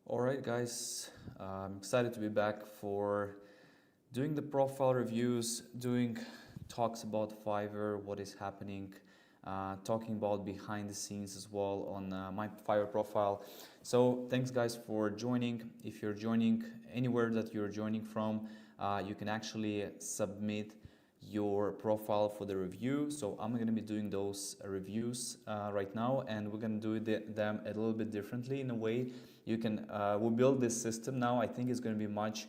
All right, guys, I'm excited to be back for doing the profile reviews, doing talks about Fiverr, what is happening, talking about behind the scenes as well on my Fiverr profile. So thanks, guys, for joining. If you're joining anywhere that you're joining from, you can actually submit your profile for the review. So I'm going to be doing those reviews right now, and we're going to do them a little bit differently in a way. You can we build this system now. I think it's going to be much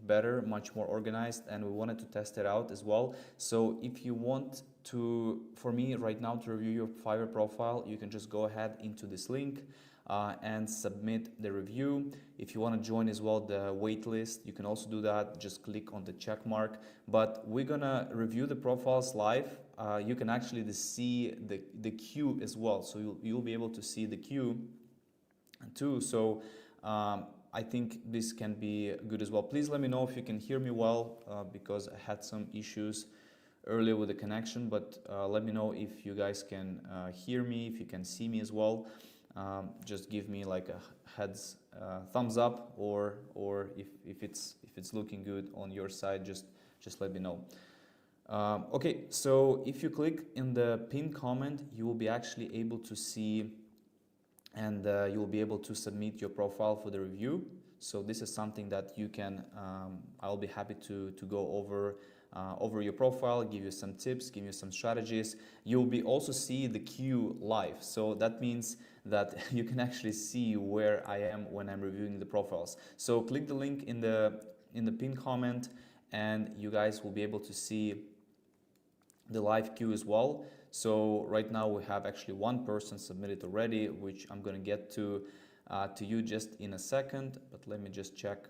better, much more organized, and we wanted to test it out as well. So if you want to, for me right now, to review your Fiverr profile, you can just go ahead into this link and submit the review. If you want to join as well the waitlist, you can also do that. Just click on the check mark. But we're gonna review the profiles live. You can actually see the queue as well, so you'll be able to see the queue too. So I think this can be good as well. Please let me know if you can hear me well, because I had some issues earlier with the connection, but let me know if you guys can hear me, if you can see me as well. Just give me like a thumbs up, or if it's looking good on your side, just let me know. Okay, so if you click in the pinned comment, you will be actually able to see, and you will be able to submit your profile for the review. So this is something that you can, I'll be happy to go over your profile, give you some tips, give you some strategies. You'll be also see the queue live. So that means that you can actually see where I am when I'm reviewing the profiles. So click the link in the pinned comment, and you guys will be able to see the live queue as well. So right now we have actually one person submitted already, which I'm going to get to you just in a second. But let me just check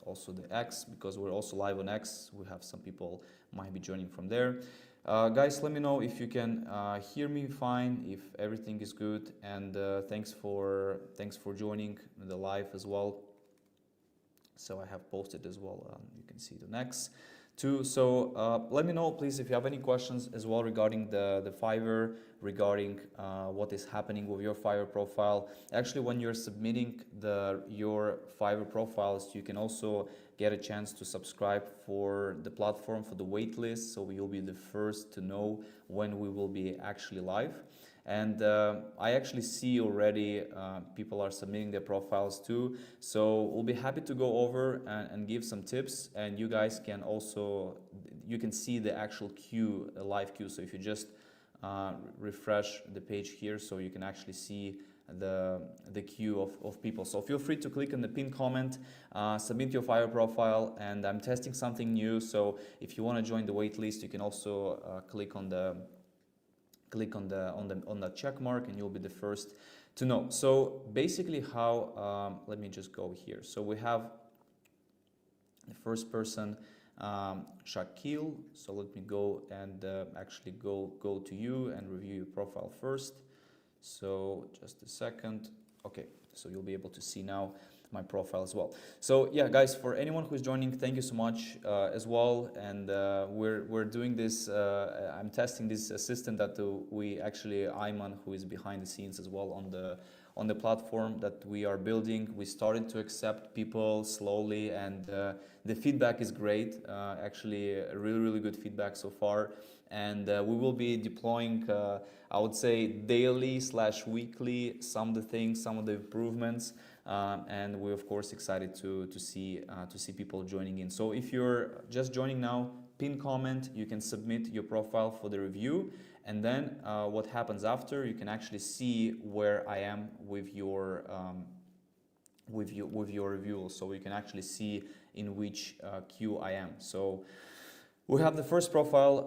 also the X, because we're also live on X. We have some people might be joining from there. Guys, let me know if you can hear me fine, if everything is good, and thanks for joining the live as well. So I have posted as well. You can see the next too. So let me know, please, if you have any questions as well regarding the Fiverr, regarding what is happening with your Fiverr profile. Actually, when you're submitting your Fiverr profiles, you can also get a chance to subscribe for the platform, for the waitlist, so you'll be the first to know when we will be actually live. And I actually see already people are submitting their profiles too. So we'll be happy to go over and give some tips. And you guys can also, you can see the actual queue, a live queue. So if you just refresh the page here, so you can actually see the queue of people. So feel free to click on the pinned comment, submit your Fiverr profile, and I'm testing something new. So if you want to join the waitlist, you can also click on the check mark, and you'll be the first to know. So basically how, let me just go here. So we have the first person, Shakil. So let me go and actually go to you and review your profile first. So just a second. Okay, so you'll be able to see now my profile as well. So yeah, guys, for anyone who's joining, thank you so much as well. And we're doing this, I'm testing this assistant that we actually, Ayman, who is behind the scenes as well on the platform that we are building. We started to accept people slowly, and the feedback is great. Actually, really good feedback so far. And we will be deploying, I would say, daily / weekly some of the things, some of the improvements. And we're of course excited to see people joining in. So if you're just joining now, pin comment, you can submit your profile for the review, and then what happens after, you can actually see where I am with your review. So you can actually see in which queue I am. So we have the first profile.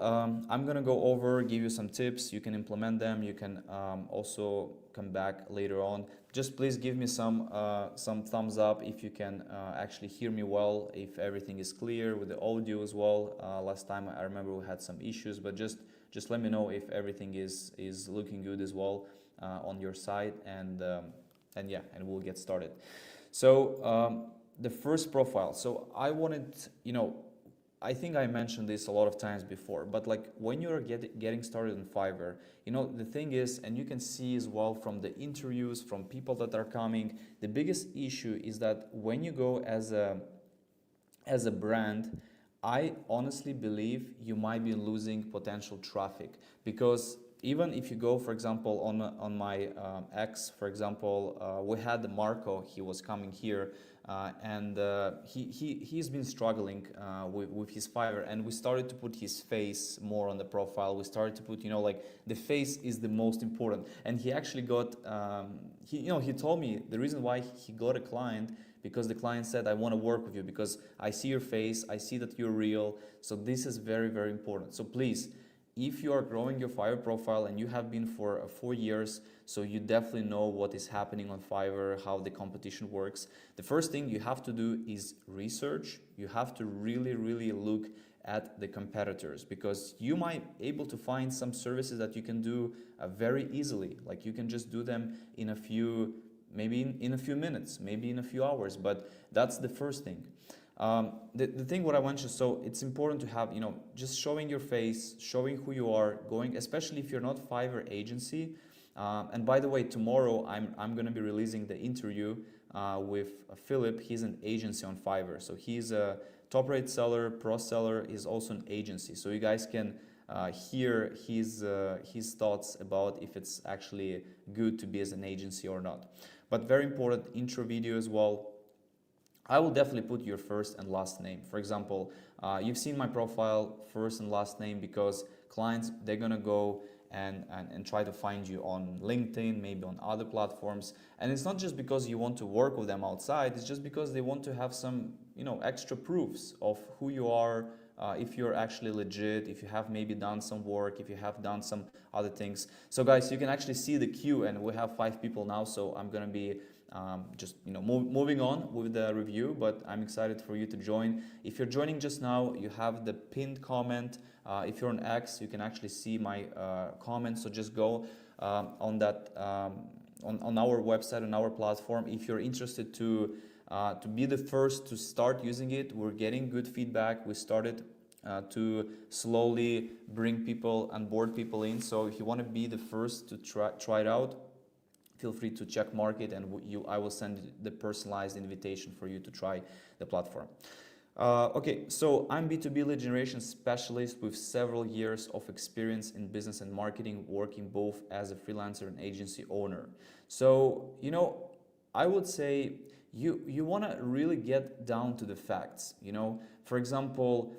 I'm gonna go over, give you some tips. You can implement them. You can also come back later on. Just please give me some thumbs up if you can actually hear me well, if everything is clear with the audio as well. Last time I remember we had some issues, but just let me know if everything is looking good as well on your side, and yeah, and we'll get started. So the first profile. So I wanted, I think I mentioned this a lot of times before, but like when you're getting started on Fiverr, you know, the thing is, and you can see as well from the interviews, from people that are coming, the biggest issue is that when you go as a brand, I honestly believe you might be losing potential traffic, because even if you go, for example, on my X, for example, we had Marco. He was coming here, and he's been struggling with his Fiverr, and we started to put his face more on the profile. We started to put, you know, like the face is the most important, and he actually got he told me the reason why he got a client, because the client said, I want to work with you because I see your face, I see that you're real. So this is very, very important. So please, if you are growing your Fiverr profile and you have been for 4 years, so you definitely know what is happening on Fiverr, how the competition works. The first thing you have to do is research. You have to really, really look at the competitors, because you might able to find some services that you can do very easily. Like you can just do them in a few, maybe in a few minutes, maybe in a few hours, but that's the first thing. The thing what I want you, so it's important to have, you know, just showing your face, showing who you are, going, especially if you're not Fiverr agency. And by the way, tomorrow I'm going to be releasing the interview with Philip. He's an agency on Fiverr. So he's a top rate seller, pro seller, is also an agency. So you guys can hear his thoughts about if it's actually good to be as an agency or not. But very important intro video as well. I will definitely put your first and last name. For example, you've seen my profile, first and last name, because clients, they're gonna go and try to find you on LinkedIn, maybe on other platforms. And it's not just because you want to work with them outside, it's just because they want to have some, you know, extra proofs of who you are, if you're actually legit, if you have maybe done some work, if you have done some other things. So guys, you can actually see the queue, and we have 5 people now, so I'm gonna be just, you know, moving on with the review, but I'm excited for you to join. If you're joining just now, you have the pinned comment. If you're on X, you can actually see my comment, so just go on that on our website, on our platform. If you're interested to be the first to start using it, we're getting good feedback. We started to slowly bring people and board people in. So if you want to be the first to try it out, feel free to check market, and I will send the personalized invitation for you to try the platform. Okay, so I'm B2B lead generation specialist with several years of experience in business and marketing, working both as a freelancer and agency owner. So, you know, I would say you want to really get down to the facts. You know, for example,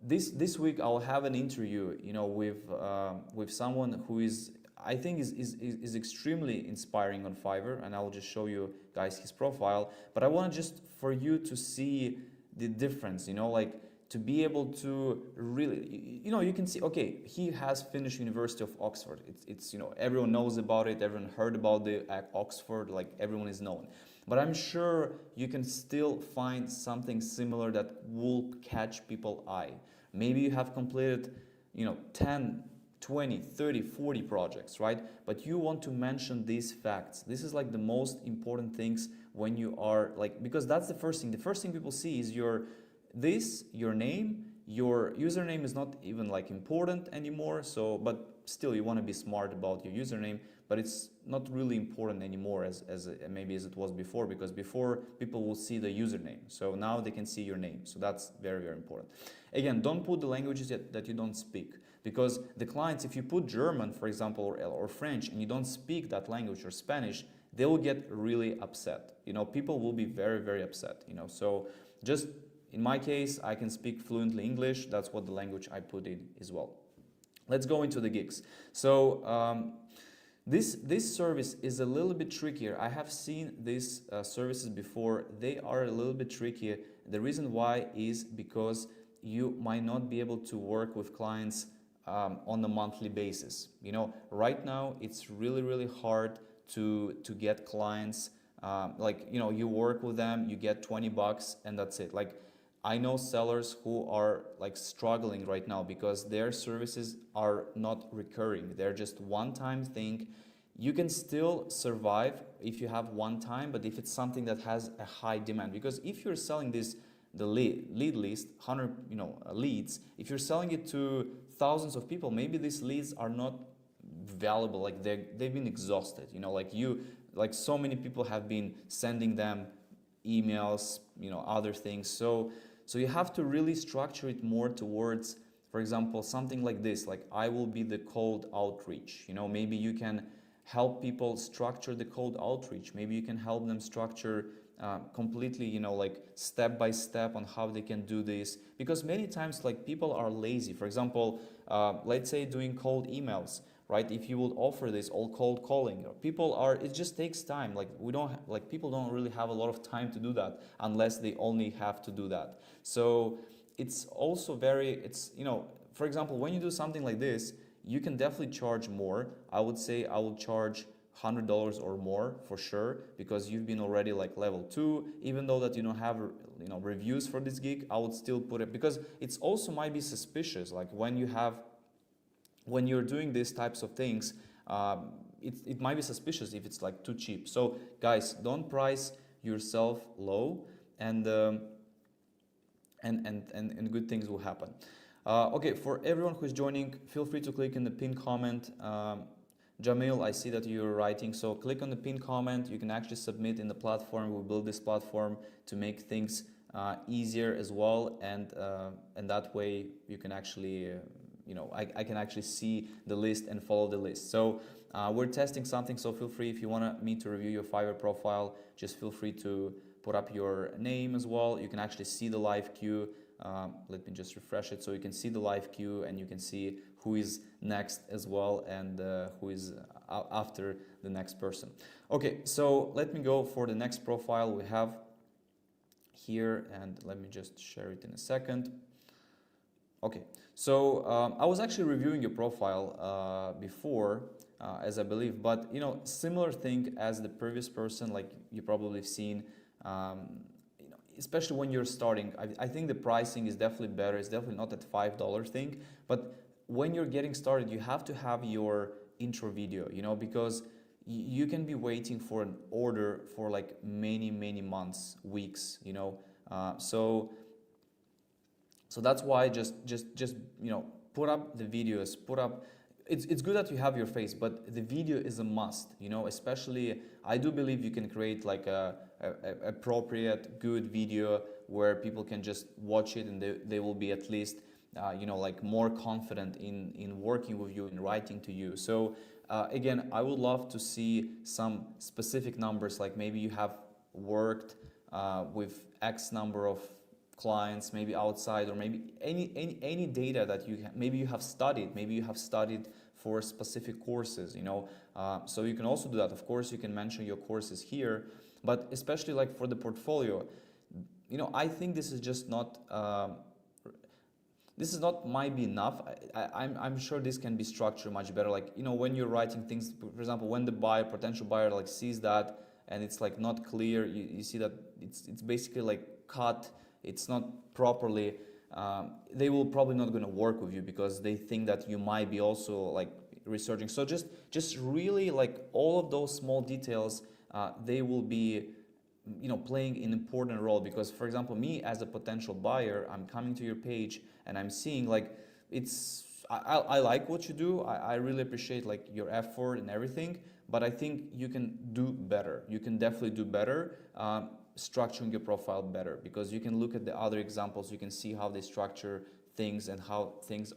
this week I'll have an interview, you know, with someone who is, I think is extremely inspiring on Fiverr, and I'll just show you guys his profile. But I want just for you to see the difference, you know, like to be able to really, you know, you can see, okay, he has finished University of Oxford. It's you know, everyone knows about it, everyone heard about the Oxford, like everyone is known. But I'm sure you can still find something similar that will catch people's eye. Maybe you have completed, you know, 10, 20, 30, 40 projects, right? But you want to mention these facts. This is like the most important things when you are like, because that's the first thing. The first thing people see is your name. Your username is not even like important anymore. So, but still you want to be smart about your username, but it's not really important anymore as maybe as it was before, because before people will see the username. So now they can see your name. So that's very, very important. Again, don't put the languages that you don't speak, because the clients, if you put German, for example, or French, and you don't speak that language, or Spanish, they will get really upset. You know, people will be very, very upset, you know. So just in my case, I can speak fluently English. That's what the language I put in as well. Let's go into the gigs. So this service is a little bit trickier. I have seen these services before. They are a little bit trickier. The reason why is because you might not be able to work with clients on a monthly basis. You know, right now it's really, really hard to get clients. Like, you know, you work with them, you get 20 bucks and that's it. Like, I know sellers who are like struggling right now because their services are not recurring. They're just one-time thing. You can still survive if you have one time, but if it's something that has a high demand, because if you're selling this the lead list, 100 leads, if you're selling it to thousands of people, maybe these leads are not valuable, like they've been exhausted, like so many people have been sending them emails, other things. So you have to really structure it more towards, for example, something like this, like I will be the cold outreach. Maybe you can help people structure the cold outreach. Maybe you can help them structure completely, like step by step on how they can do this. Because many times, like, people are lazy. For example, let's say doing cold emails, right? If you would offer this all cold calling, it just takes time. Like people don't really have a lot of time to do that unless they only have to do that. So it's also for example, when you do something like this, you can definitely charge more. I would say I will charge $100 or more for sure, because you've been already like level 2. Even though that you don't have reviews for this gig, I would still put it, because it's also might be suspicious, like when you're doing these types of things, it might be suspicious if it's like too cheap. So guys, don't price yourself low, and good things will happen. Okay, for everyone who's joining, feel free to click in the pinned comment. Jamil, I see that you're writing, so click on the pinned comment. You can actually submit in the platform. We build this platform to make things easier as well, and that way you can actually, I can actually see the list and follow the list. So we're testing something, so feel free, if you want me to review your Fiverr profile, just feel free to put up your name as well. You can actually see the live queue. Let me just refresh it, so you can see the live queue and you can see who is next as well, and who is after the next person. Okay, so let me go for the next profile we have here, and let me just share it in a second. Okay, so I was actually reviewing your profile before, as I believe, but similar thing as the previous person, like you probably have seen. Especially when you're starting, I think the pricing is definitely better. It's definitely not that $5 thing, but when you're getting started, you have to have your intro video, because you can be waiting for an order for like many months, weeks, so that's why just put up the videos, it's good that you have your face, but the video is a must, especially I do believe you can create like a appropriate, good video where people can just watch it, and they will be at least like more confident in working with you, in writing to you. So again, I would love to see some specific numbers, like maybe you have worked with X number of clients, maybe outside, or maybe any data that maybe you have studied for specific courses, so you can also do that. Of course, you can mention your courses here, but especially like for the portfolio, I think this is just not might be enough. I'm sure this can be structured much better, like when you're writing things, for example, when the potential buyer like sees that and it's like not clear, you see that it's basically like cut, it's not properly, they will probably not going to work with you, because they think that you might be also like researching. So just really like all of those small details, they will be playing an important role. Because for example, me as a potential buyer, I'm coming to your page and I'm seeing like I like what you do, I really appreciate like your effort and everything, but I think you can do better. You can definitely do better, structuring your profile better, because you can look at the other examples, you can see how they structure things and how things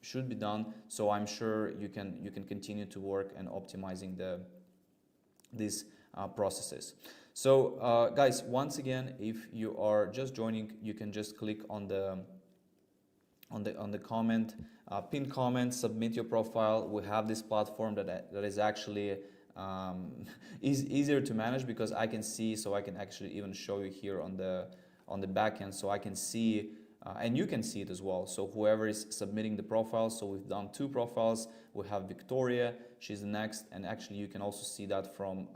should be done. So I'm sure you can continue to work and optimizing these processes. So guys, once again, if you are just joining, you can just click on the comment, pin comment, submit your profile. We have this platform that is actually easier to manage, because I can see, so I can actually even show you here on the back end, so I can see, and you can see it as well. So whoever is submitting the profile, so we've done 2 profiles. We have Victoria, she's the next, and actually you can also see that from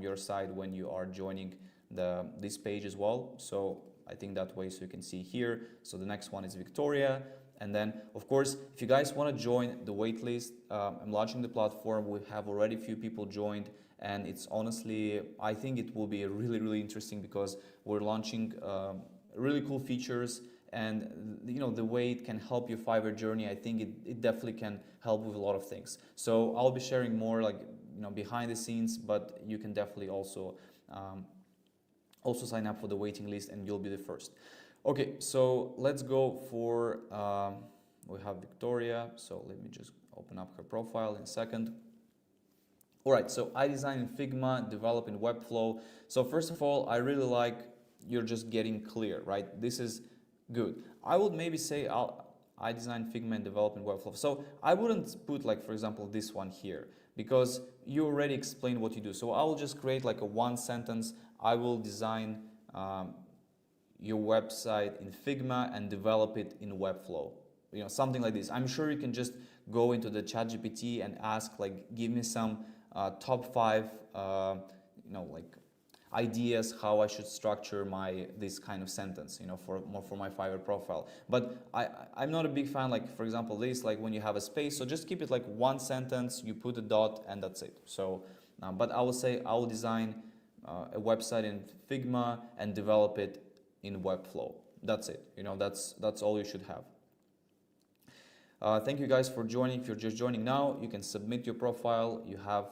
your side when you are joining this page as well. So I think that way, so you can see here. So the next one is Victoria. And then, of course, if you guys want to join the waitlist, I'm launching the platform. We have already a few people joined, and it's honestly, I think it will be really interesting, because we're launching really cool features, and the way it can help your Fiverr journey. I think it definitely can help with a lot of things. So I'll be sharing more like behind the scenes, but you can definitely also sign up for the waiting list and you'll be the first. Okay, so let's go for we have Victoria, so let me just open up her profile in a second. All right, so I design in Figma, develop in Webflow. So first of all, I really like you're just getting clear, right? This is good. I would maybe say I design Figma and develop in Webflow. So I wouldn't put like, for example, this one here, because you already explained what you do. So I will just create like a one sentence. I will design your website in Figma and develop it in Webflow. Something like this. I'm sure you can just go into the ChatGPT and ask, like, give me some top 5, like ideas how I should structure this kind of sentence, for my Fiverr profile. But I'm not a big fan, like, for example, this, like when you have a space, so just keep it like one sentence, you put a dot and that's it. So, but I will say I will design a website in Figma and develop it in Webflow. That's it. That's all you should have. Thank you guys for joining. If you're just joining now, you can submit your profile. You have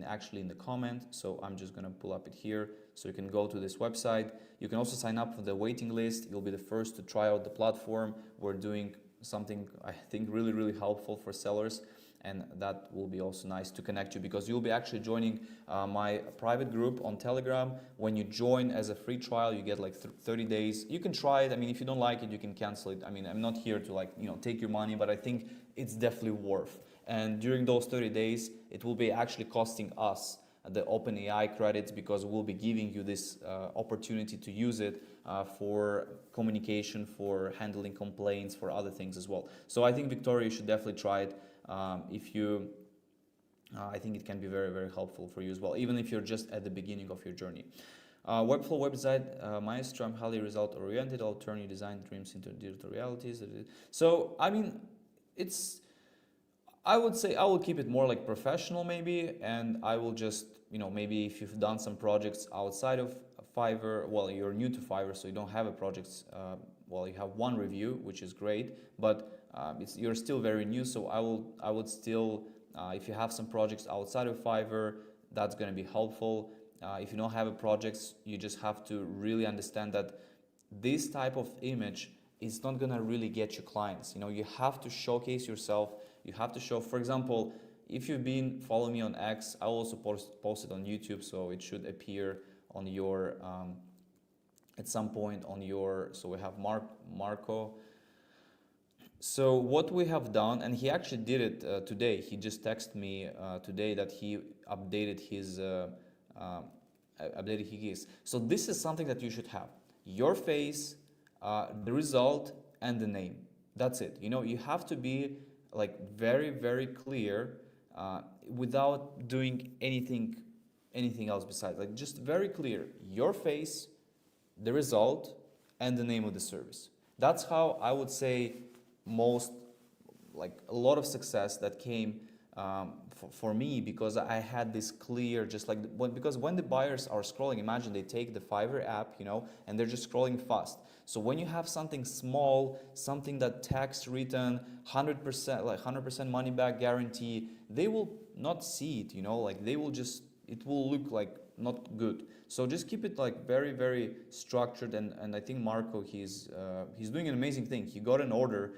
actually in the comment. So I'm just gonna pull up it here. So you can go to this website. You can also sign up for the waiting list. You'll be the first to try out the platform. We're doing something I think really, really helpful for sellers. And that will be also nice to connect you, because you'll be actually joining my private group on Telegram. When you join as a free trial, you get like 30 days. You can try it. I mean, if you don't like it, you can cancel it. I mean, I'm not here to take your money, but I think it's definitely worth. And during those 30 days, it will be actually costing us the OpenAI credits, because we'll be giving you this opportunity to use it for communication, for handling complaints, for other things as well. So I think, Victoria, you should definitely try it. I think it can be very, very helpful for you as well, even if you're just at the beginning of your journey. Webflow website, Maestro, I'm highly result oriented. I'll turn your design dreams into digital realities. So, I mean, I would say I will keep it more like professional maybe, and I will just, maybe if you've done some projects outside of Fiverr, well, you're new to Fiverr, so you don't have a project, well, you have one review, which is great, but you're still very new, so I would still, if you have some projects outside of Fiverr, that's going to be helpful. If you don't have a projects, you just have to really understand that this type of image is not going to really get you clients. You have to showcase yourself. You have to show, for example, if you've been following me on X, I will also post it on YouTube, so it should appear on your at some point on your. So we have Marco. So what we have done, and he actually did it today. He just texted me today that he updated his So this is something that you should have: your face, the result, and the name. That's it. You have to be like very, very clear without doing anything else besides. Like, just very clear: your face, the result, and the name of the service. That's how I would say a lot of success that came for me, because I had this clear, just like because when the buyers are scrolling, imagine they take the Fiverr app, and they're just scrolling fast. So when you have something small, something that text written, 100%, like 100% money back guarantee, they will not see it, like they will just, it will look like not good. So just keep it like very, very structured. And I think Marco, he's doing an amazing thing. He got an order.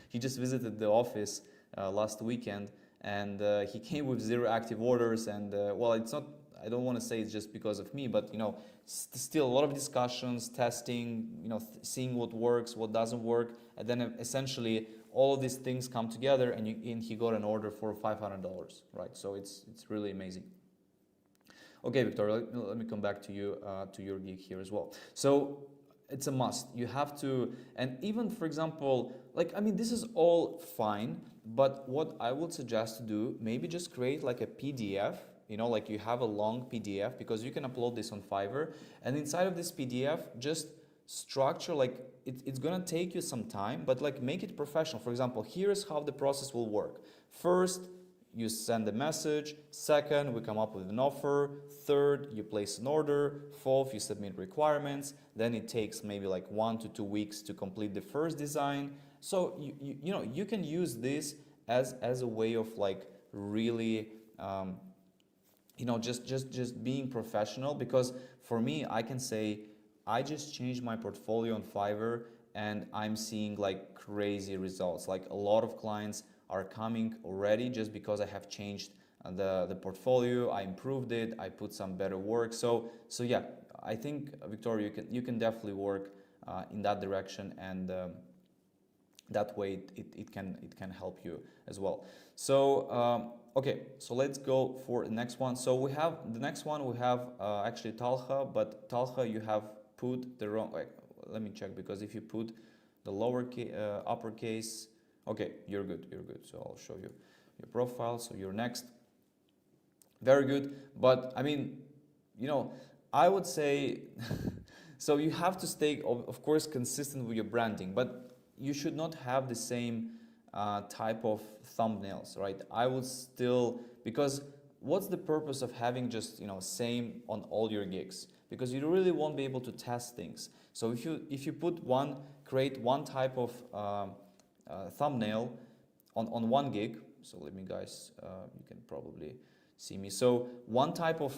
He just visited the office last weekend, and he came with 0 active orders. And well, it's not, I don't want to say it's just because of me, but still a lot of discussions, testing, seeing what works, what doesn't work, and then essentially all of these things come together, and he got an order for $500, right? So it's really amazing. Okay, Victoria, let me come back to you, to your gig here as well. So it's a must. You have to, and even, for example, this is all fine, but what I would suggest to do, maybe just create like a PDF, like you have a long PDF, because you can upload this on Fiverr, and inside of this PDF, just structure, it's gonna take you some time, but make it professional. For example, here's how the process will work. First, you send a message. Second, we come up with an offer. Third, you place an order. Fourth, you submit requirements. Then it takes maybe like 1 to 2 weeks to complete the first design. So you know, you can use this as a way of like really you know, just being professional. Because for me, I can say I just changed my portfolio on Fiverr and I'm seeing like crazy results. Like a lot of clients are coming already just because I have changed the portfolio. I improved it. I put some better work. So yeah, I think Victoria, you can definitely work in that direction, and that way it can help you as well. So okay, so let's go for the next one. So we have the next one. We have actually Talha, but Talha, you have put the wrong. Let me check, because if you put the uppercase, okay, you're good. So I'll show you your profile. So you're next. Very good. But I mean, you know, I would say so you have to stay, of course, consistent with your branding, but you should not have the same type of thumbnails, right? I would still, because what's the purpose of having just, you know, same on all your gigs? Because you really won't be able to test things. So if you create one type of thumbnail on one gig. So let me, guys, you can probably see me. So one type of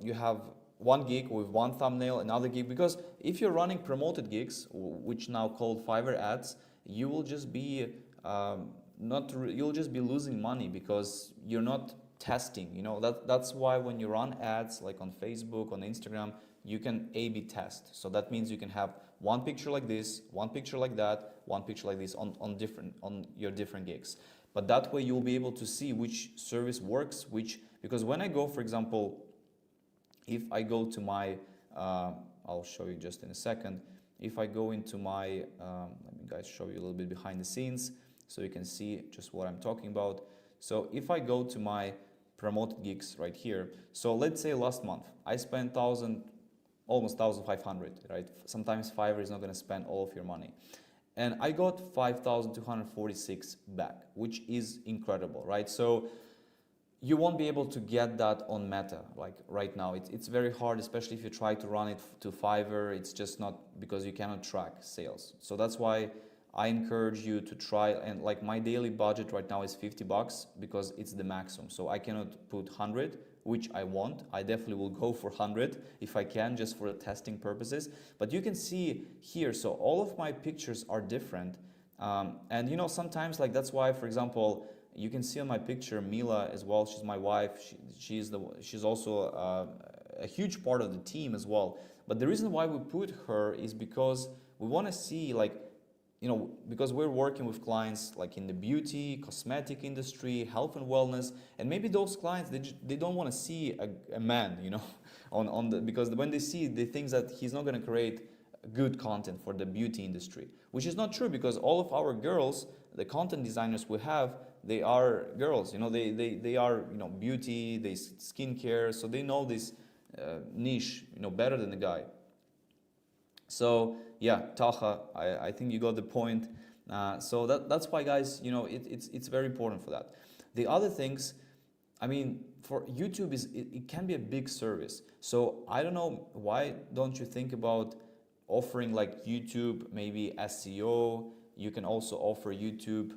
you have one gig with one thumbnail, another gig, because if you're running promoted gigs, which now called Fiverr ads, you will just be you'll just be losing money because you're not testing. You know, that's why when you run ads like on Facebook, on Instagram, you can A/B test. So that means you can have one picture like this, one picture like that, one picture like this on your different gigs. But that way you'll be able to see which service works, because when I go, for example, if I go to my, I'll show you just in a second. If I go into my, let me, guys, show you a little bit behind the scenes so you can see just what I'm talking about. So if I go to my promoted gigs right here, so let's say last month I spent almost 1,500, right? Sometimes Fiverr is not going to spend all of your money. And I got 5,246 back, which is incredible, right? So you won't be able to get that on Meta, like right now. It's very hard, especially if you try to run it to Fiverr. It's just not, because you cannot track sales. So that's why I encourage you to try, and like my daily budget right now is $50 because it's the maximum. So I cannot put 100, which I want. I definitely will go for 100 if I can, just for the testing purposes. But you can see here, so all of my pictures are different. And you know, sometimes, like, that's why, for example, you can see on my picture Mila as well. She's my wife. She's also a huge part of the team as well. But the reason why we put her is because we want to see, like, you know, because we're working with clients like in the beauty, cosmetic industry, health and wellness, and maybe those clients, they don't want to see a man, you know, because when they see, they think that he's not going to create good content for the beauty industry, which is not true, because all of our girls, the content designers we have, they are girls, you know, they are, you know, beauty, they skincare, so they know this niche, you know, better than the guy. So yeah, Taha, I think you got the point. So that's why, guys, you know, it's very important for that. The other things, I mean, for YouTube it can be a big service. So I don't know, why don't you think about offering like YouTube, maybe SEO? You can also offer YouTube,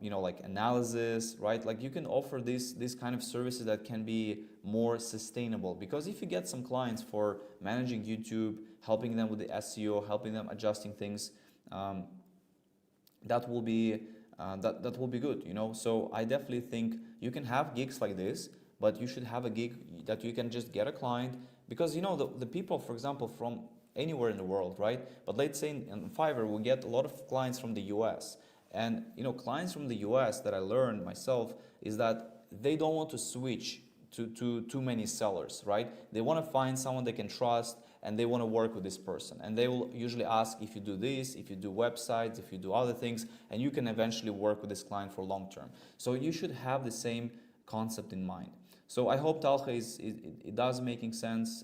you know, like analysis, right? Like you can offer these kind of services that can be more sustainable, because if you get some clients for managing YouTube, helping them with the SEO, helping them adjusting things, that will be that will be good, you know. So I definitely think you can have gigs like this, but you should have a gig that you can just get a client, because you know the people, for example, from anywhere in the world, right? But let's say in Fiverr we get a lot of clients from the US, and you know, clients from the US that I learned myself is that they don't want to switch to too many sellers, right? They want to find someone they can trust, and they want to work with this person, and they will usually ask if you do this, if you do websites, if you do other things, and you can eventually work with this client for long term. So you should have the same concept in mind. So I hope, Talha, it does making sense.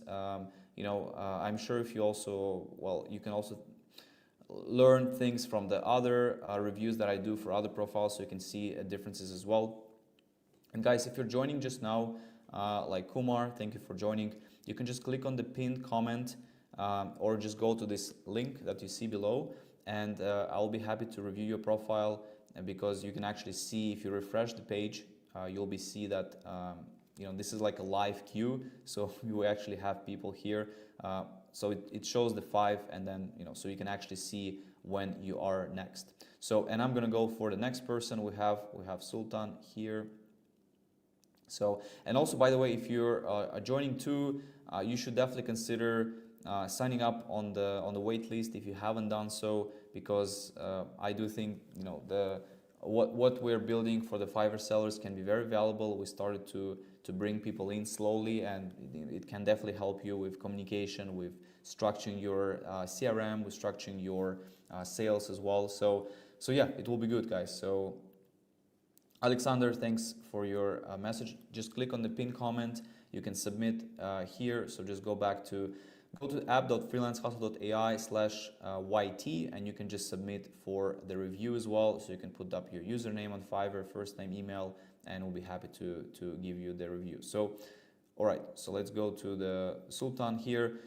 You know, I'm sure if you also, well, you can also learn things from the other reviews that I do for other profiles, so you can see differences as well. And guys, if you're joining just now, like Kumar, thank you for joining. You can just click on the pinned comment or just go to this link that you see below, and I'll be happy to review your profile, because you can actually see, if you refresh the page, you'll be see that you know, this is like a live queue, so you actually have people here. So it shows the 5, and then, you know, so you can actually see when you are next. So, and I'm gonna go for the next person. We have Sultan here. So, and also, by the way, if you're joining too, you should definitely consider signing up on the wait list if you haven't done so, because I do think, you know, what we're building for the Fiverr sellers can be very valuable. We started to bring people in slowly, and it can definitely help you with communication, with structuring your CRM, with structuring your sales as well. So yeah, it will be good, guys. So Alexander, thanks for your message. Just click on the pinned comment. You can submit here. So just go to app.freelancehustle.ai/YT, and you can just submit for the review as well. So you can put up your username on Fiverr, first name, email, and we'll be happy to give you the review. So, all right, so let's go to the Sultan here.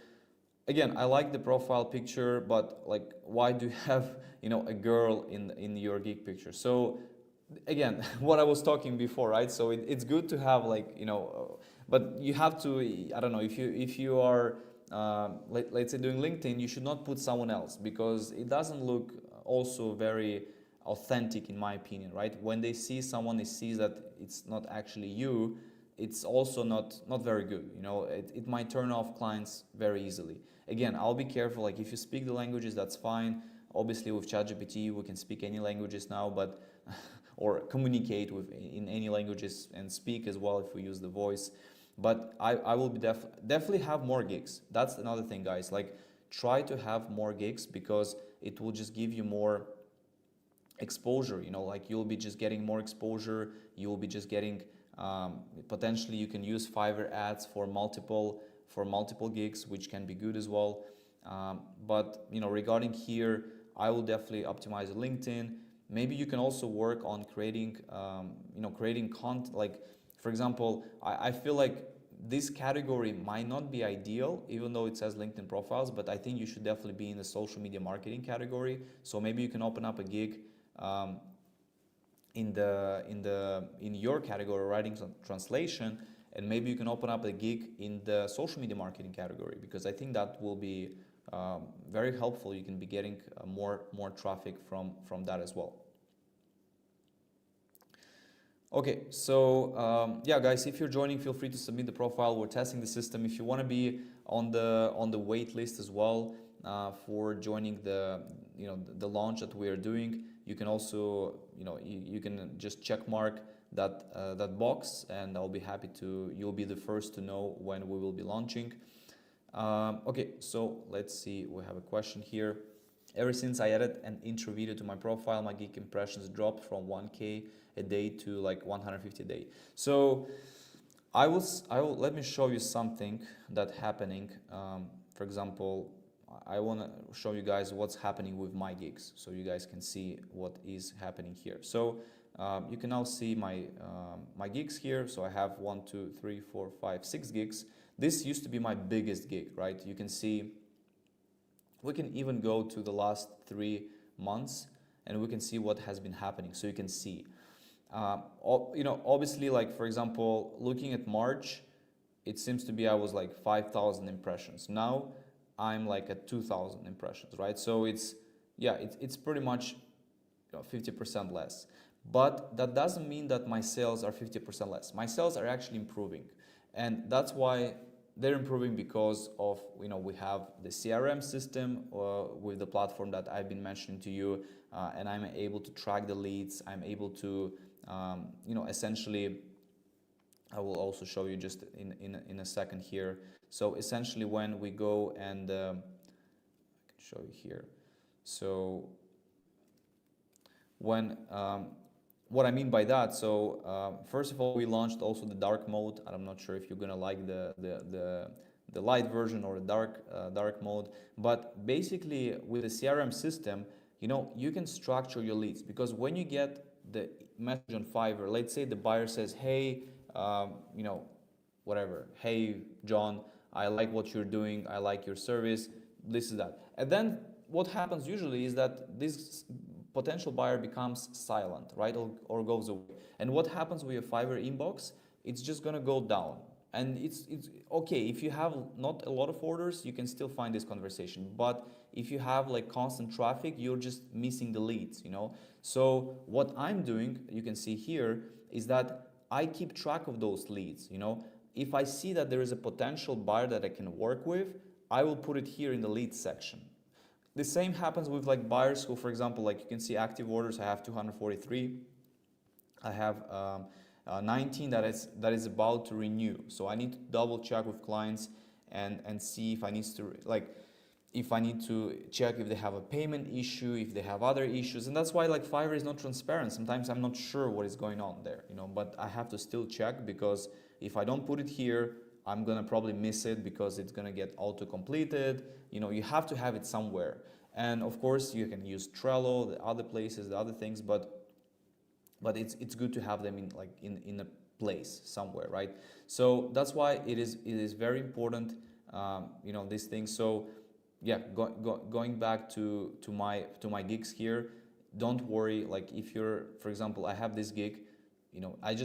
Again, I like the profile picture, but like, why do you have, you know, a girl in your gig picture? So again, what I was talking before, right? So it's good to have, like, you know, but you have to, I don't know, if you are let's say doing LinkedIn, you should not put someone else, because it doesn't look also very authentic, in my opinion, right? When they see someone, they see that it's not actually you, it's also not very good, you know. It might turn off clients very easily. Again, I'll be careful. Like, if you speak the languages, that's fine. Obviously with ChatGPT we can speak any languages now, but or communicate with in any languages and speak as well if we use the voice. But I will be definitely have more gigs. That's another thing, guys. Like, try to have more gigs, because it will just give you more exposure, you know. Like, you'll be just getting more exposure. You'll be just getting potentially you can use Fiverr ads for multiple gigs, which can be good as well. But, you know, regarding here, I will definitely optimize LinkedIn. Maybe you can also work on creating you know, creating content. Like, for example, I feel like this category might not be ideal, even though it says LinkedIn profiles, but I think you should definitely be in the social media marketing category. So maybe you can open up a gig in your category, writing translation, and maybe you can open up a gig in the social media marketing category, because I think that will be very helpful. You can be getting more traffic from that as well. Okay, so yeah, guys, if you're joining, feel free to submit the profile. We're testing the system. If you want to be on the wait list as well for joining the launch that we are doing, you can also, you know, you can just check mark that box, and I'll be happy to. You'll be the first to know when we will be launching. Okay, so let's see. We have a question here. Ever since I added an intro video to my profile, my gig impressions dropped from 1K a day to like 150 a day. So I will let me show you something that's happening. For example, I want to show you guys what's happening with my gigs, so you guys can see what is happening here. So you can now see my gigs here. So I have 1, 2, 3, 4, 5, 6 gigs. This used to be my biggest gig, right? You can see. We can even go to the last 3 months, and we can see what has been happening. So you can see, you know, obviously, like, for example, looking at March, it seems to be I was like 5,000 impressions. Now I'm like at 2,000 impressions, right? So it's pretty much, you know, 50% less. But that doesn't mean that my sales are 50% less. My sales are actually improving, and that's why. They're improving because of, you know, we have the CRM system with the platform that I've been mentioning to you, and I'm able to track the leads. I'm able to, you know, essentially, I will also show you just in a second here. So essentially, when we go and I can show you here. So when what I mean by that, so first of all, we launched also the dark mode. I'm not sure if you're gonna like the light version or the dark mode, but basically with the CRM system, you know, you can structure your leads, because when you get the message on Fiverr. Let's say the buyer says, hey, you know, whatever, hey John, I like what you're doing, I like your service, this is that. And then what happens usually is that this potential buyer becomes silent, right, or goes away. And what happens with your Fiverr inbox? It's just gonna go down. And it's okay if you have not a lot of orders, you can still find this conversation. But if you have like constant traffic, you're just missing the leads, you know. So what I'm doing, you can see here, is that I keep track of those leads, you know. If I see that there is a potential buyer that I can work with, I will put it here in the leads section. The same happens with like buyers who, for example, like you can see active orders, I have 243. I have 19 that is about to renew. So I need to double check with clients and see if I need to check if they have a payment issue, if they have other issues. And that's why like Fiverr is not transparent. Sometimes I'm not sure what is going on there, you know, but I have to still check, because if I don't put it here, I'm gonna probably miss it because it's gonna get auto-completed. You know, you have to have it somewhere. And of course you can use Trello, the other places, the other things, but it's good to have them in a place somewhere, right? So that's why it is very important, you know, these things. So yeah, going back to my gigs here, don't worry. Like if you're, for example, I have this gig, you know, I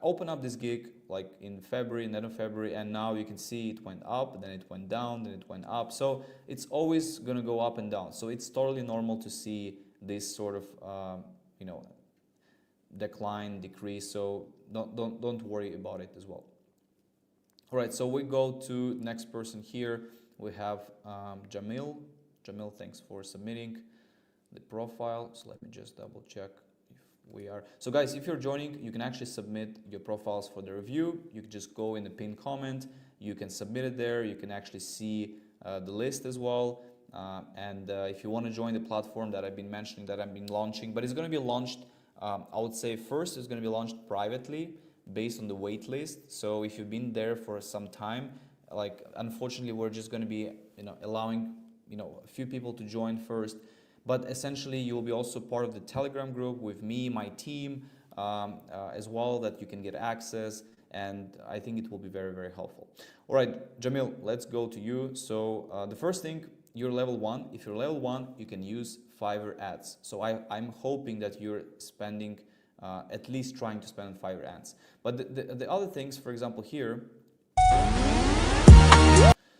open up this gig like in February, end of February, and now you can see it went up, then it went down, then it went up. So it's always gonna go up and down. So it's totally normal to see this sort of you know, decline, decrease. So don't worry about it as well. All right, so we go to next person here. We have Jamil. Jamil, thanks for submitting the profile. So let me just double check if we are. So guys, if you're joining, you can actually submit your profiles for the review. You can just go in the pinned comment. You can submit it there. You can actually see the list as well. And if you want to join the platform that I've been mentioning, that I've been launching, but it's going to be launched, I would say first it's going to be launched privately based on the wait list. So if you've been there for some time, like unfortunately we're just going to be, you know, allowing, you know, a few people to join first, but essentially you will be also part of the Telegram group with me, my team, as well, that you can get access, and I think it will be very, very helpful. All right, Jamil, let's go to you. So the first thing, you're level 1. If you're level 1, you can use Fiverr ads. So I'm hoping that you're spending, at least trying to spend on Fiverr ads. But the other things, for example, here,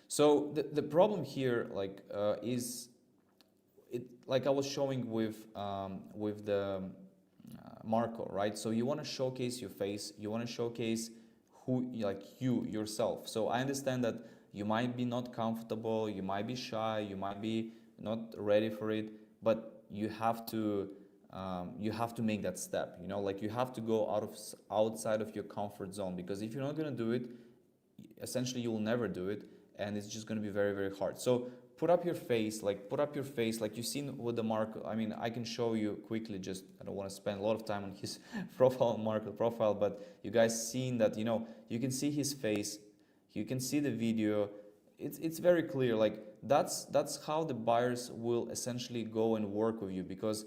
so the problem here, like, is it, like I was showing with the Marco, right? So you want to showcase your face, you want to showcase who, like you yourself. So I understand that you might be not comfortable, you might be shy, you might be not ready for it, but you have to make that step, you know, like you have to go outside of your comfort zone, because if you're not going to do it, essentially you will never do it, and it's just going to be very, very hard. So put up your face, like you've seen with the Marco. I mean, I can show you quickly, just I don't want to spend a lot of time on his profile, Marco profile, but you guys seen that, you know, you can see his face, you can see the video, it's very clear. Like that's how the buyers will essentially go and work with you, because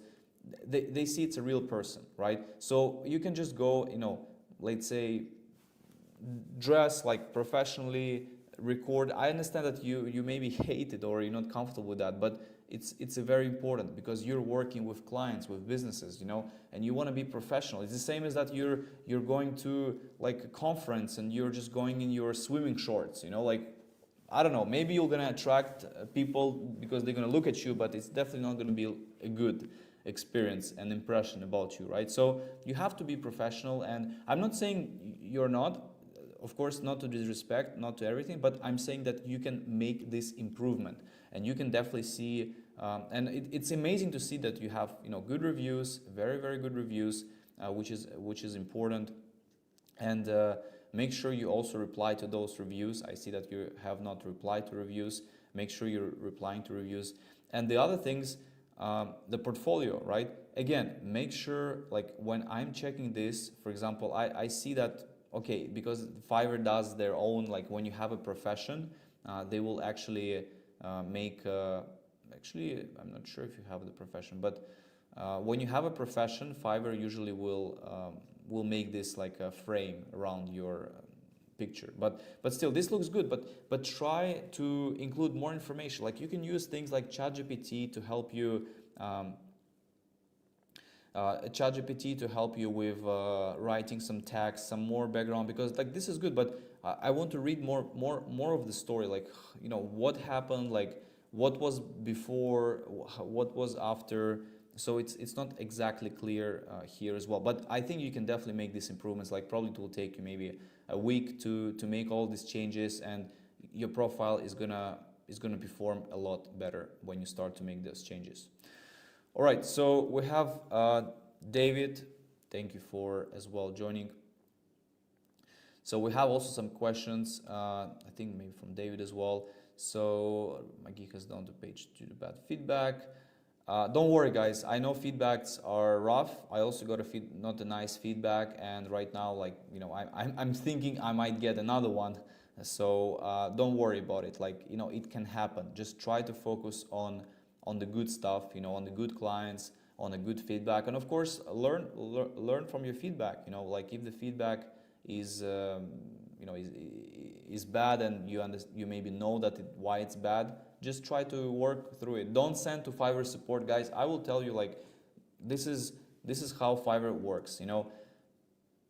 they see it's a real person, right? So you can just go, you know, let's say dress like professionally, record. I understand that you maybe hate it or you're not comfortable with that, but it's a very important, because you're working with clients, with businesses, you know, and you want to be professional. It's the same as that you're going to like a conference and you're just going in your swimming shorts, you know, like I don't know, maybe you're gonna attract people because they're gonna look at you, but it's definitely not gonna be a good experience and impression about you, right? So you have to be professional, and I'm not saying you're not, of course, not to disrespect, not to everything, but I'm saying that you can make this improvement, and you can definitely see, and it's amazing to see that you have, you know, good reviews, very, very good reviews, which is important, and make sure you also reply to those reviews. I see that you have not replied to reviews. Make sure you're replying to reviews, and the other things, the portfolio, right? Again, make sure, like when I'm checking this, for example, I see that. Okay, because Fiverr does their own, like when you have a profession, they will actually make, actually, I'm not sure if you have the profession, but When you have a profession, Fiverr usually will make this like a frame around your picture. But still, this looks good. But try to include more information. Like you can use things like ChatGPT to help you. ChatGPT to help you with writing some text, some more background, because like this is good, but I want to read more of the story, like what happened, like what was before, what was after. So it's not exactly clear here as well, but I think you can definitely make these improvements. Like probably it will take you maybe a week to make all these changes, and your profile is gonna perform a lot better when you start to make those changes. All right, so we have David. Thank you for as well joining. So we have also some questions, I think maybe from David as well. So my geek has down the page due to bad feedback. Don't worry, guys. I know feedbacks are rough. I also got not a nice feedback, and right now, like I'm thinking I might get another one. So don't worry about it. Like it can happen. Just try to focus on the good stuff, on the good clients, on the good feedback, and of course learn from your feedback. Like if the feedback is is bad, and you maybe know that why it's bad, just try to work through it. Don't send to Fiverr support, guys. I will tell you, like this is how Fiverr works.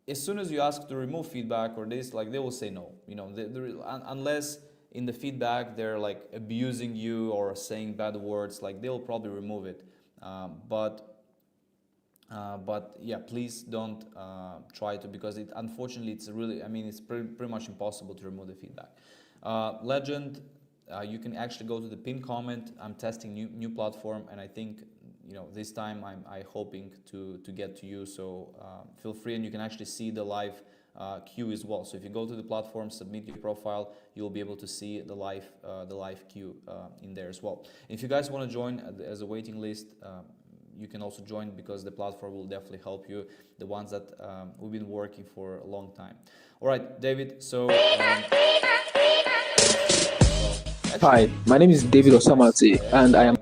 As soon as you ask to remove feedback or this, like they will say no. Unless in the feedback they're like abusing you or saying bad words, like they'll probably remove it. But yeah, please don't try to, because unfortunately it's really, it's pretty much impossible to remove the feedback. Legend, you can actually go to the pinned comment. I'm testing new platform, and I think this time I'm hoping to get to you. So feel free, and you can actually see the live queue as well. So if you go to the platform, submit your profile, you'll be able to see the live queue in there as well. If you guys want to join as a waiting list, you can also join, because the platform will definitely help you, the ones that we've been working for a long time. All right, David, so Hi, my name is David Osamati, and I am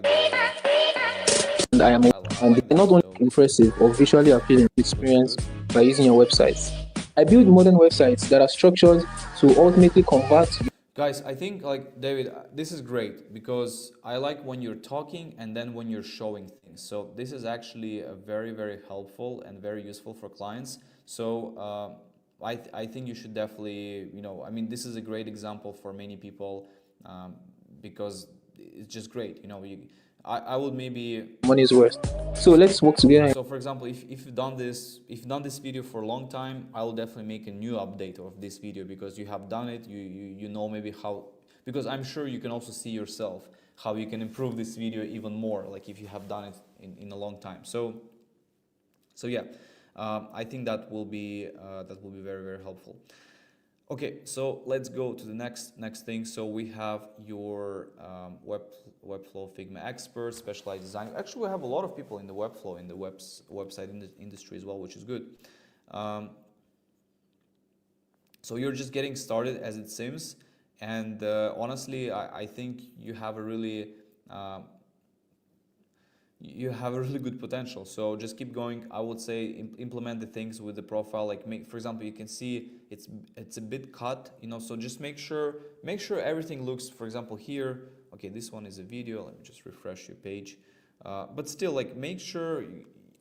not only impressive or visually appealing experience by using your websites. I build modern websites that are structured to ultimately convert. Guys, I think, like David, this is great, because I like when you're talking and then when you're showing things. So this is actually a very helpful and very useful for clients. So I think you should definitely, this is a great example for many people, because it's just great. I would maybe Money's worth. So let's work together. So for example, if you've done this video for a long time, I will definitely make a new update of this video, because you have done it. You know maybe how, because I'm sure you can also see yourself how you can improve this video even more, like if you have done it in a long time. So yeah, I think that will be very helpful. Okay, so let's go to the next thing. So we have your Webflow Figma expert, specialized design. Actually, we have a lot of people in the Webflow, in the website industry as well, which is good. So you're just getting started, as it seems, and honestly, I think you have a really good potential. So just keep going. I would say implement the things with the profile. Like for example, you can see it's a bit cut, so just make sure everything looks, for example, here. Okay, this one is a video. Let me just refresh your page. But still, like make sure,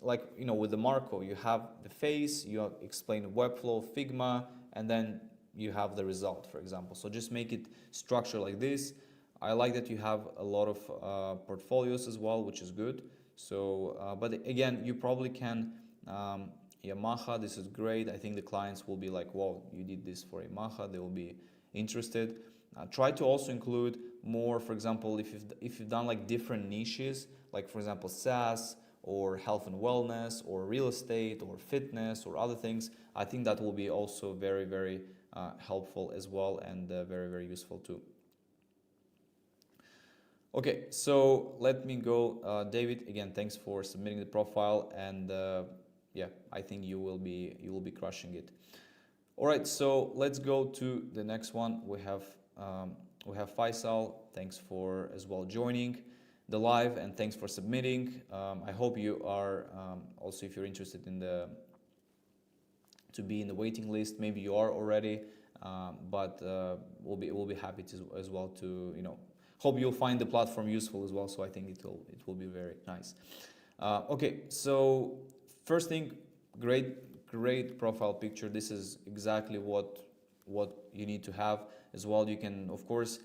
with the Marco, you have the face, you explain Webflow, Figma, and then you have the result, for example. So just make it structured like this. I like that you have a lot of portfolios as well, which is good. So, but again, you probably can, Yamaha, this is great. I think the clients will be like, wow, you did this for Yamaha. They will be interested. Try to also include more, for example, if you've done like different niches, like for example, SaaS or health and wellness or real estate or fitness or other things, I think that will be also very helpful as well, and very useful too. Okay, so let me go. David, again, thanks for submitting the profile, and yeah, I think you will be crushing it. All right, so let's go to the next one. We have Faisal. Thanks for as well joining. the live, and thanks for submitting. I hope you are also, if you're interested in to be in the waiting list, maybe you are already, but we'll be happy to as well to hope you'll find the platform useful as well. So I think it will be very nice. Okay, so first thing, great profile picture. This is exactly what you need to have as well. You can of course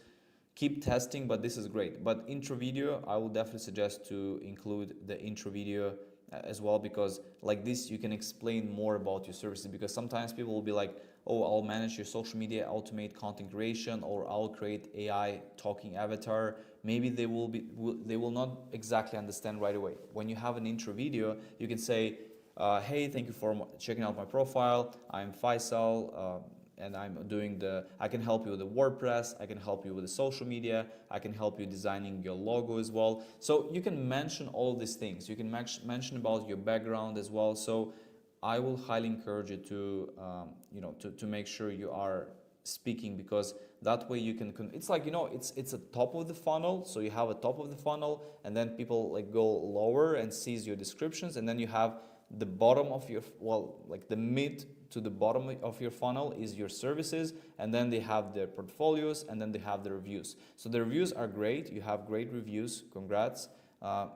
keep testing, but this is great. But intro video, I will definitely suggest to include the intro video as well, because like this you can explain more about your services, because sometimes people will be like, oh, I'll manage your social media, automate content creation, or I'll create AI talking avatar. Maybe they will not exactly understand right away. When you have an intro video, you can say, hey, thank you for checking out my profile. I'm Faisal, and I can help you with the WordPress, I can help you with the social media, I can help you designing your logo as well. So you can mention all these things. You can mention about your background as well. So I will highly encourage you to, to make sure you are speaking, because that way you can, it's like, it's a top of the funnel. So you have a top of the funnel, and then people like go lower and sees your descriptions, and then you have the bottom of your, like the mid to the bottom of your funnel is your services, and then they have their portfolios, and then they have the reviews. So the reviews are great. You have great reviews. Congrats.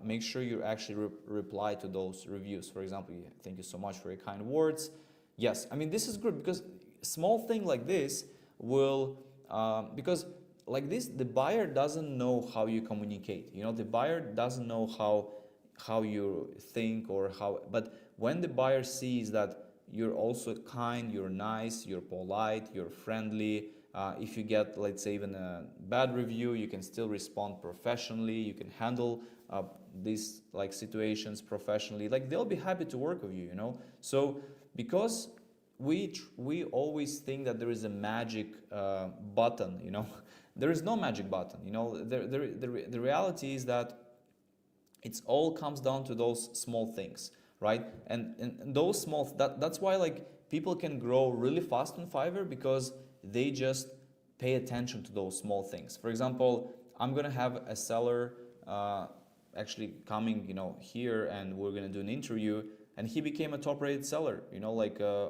Make sure you actually reply to those reviews. For example, thank you so much for your kind words. Yes, I mean, this is good, because small thing like this will, because like this, the buyer doesn't know how you communicate. The buyer doesn't know how you think or how, but when the buyer sees that you're also kind, you're nice, you're polite, you're friendly. If you get, let's say, even a bad review, you can still respond professionally. You can handle these like situations professionally. Like, they'll be happy to work with you. So because we always think that there is a magic button. There is no magic button. The reality is that it's all comes down to those small things. Right? And those small, that's why like people can grow really fast on Fiverr, because they just pay attention to those small things. For example, I'm gonna have a seller actually coming here, and we're gonna do an interview, and he became a top-rated seller.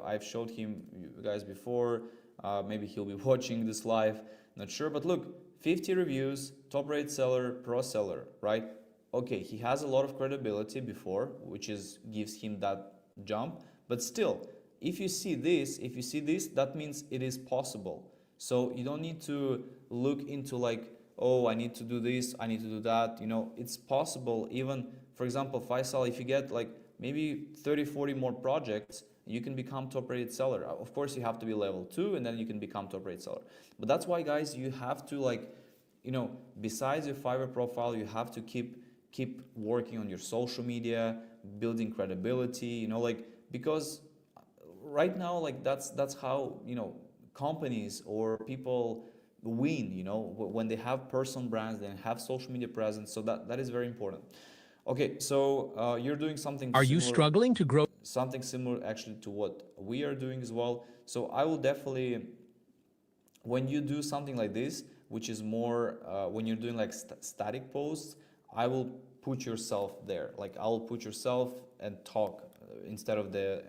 I've showed him you guys before. Maybe he'll be watching this live, not sure, but look, 50 reviews, top-rated seller, pro seller, right? Okay, he has a lot of credibility before, which gives him that jump. But still, if you see this, that means it is possible. So you don't need to look into like, oh, I need to do this, I need to do that. It's possible. Even, for example, Faisal, if you get like maybe 30, 40 more projects, you can become top-rated seller. Of course, you have to be level 2, and then you can become top-rated seller. But that's why, guys, you have to like, besides your Fiverr profile, you have to keep working on your social media, building credibility, because right now, like that's how, companies or people win, when they have personal brands, they have social media presence. So that is very important. Okay, so you're doing something Are you similar, struggling to grow? something similar actually to what we are doing as well. So I will definitely, when you do something like this, which is more, when you're doing like static posts, I will put yourself there. Like, I'll put yourself and talk instead of the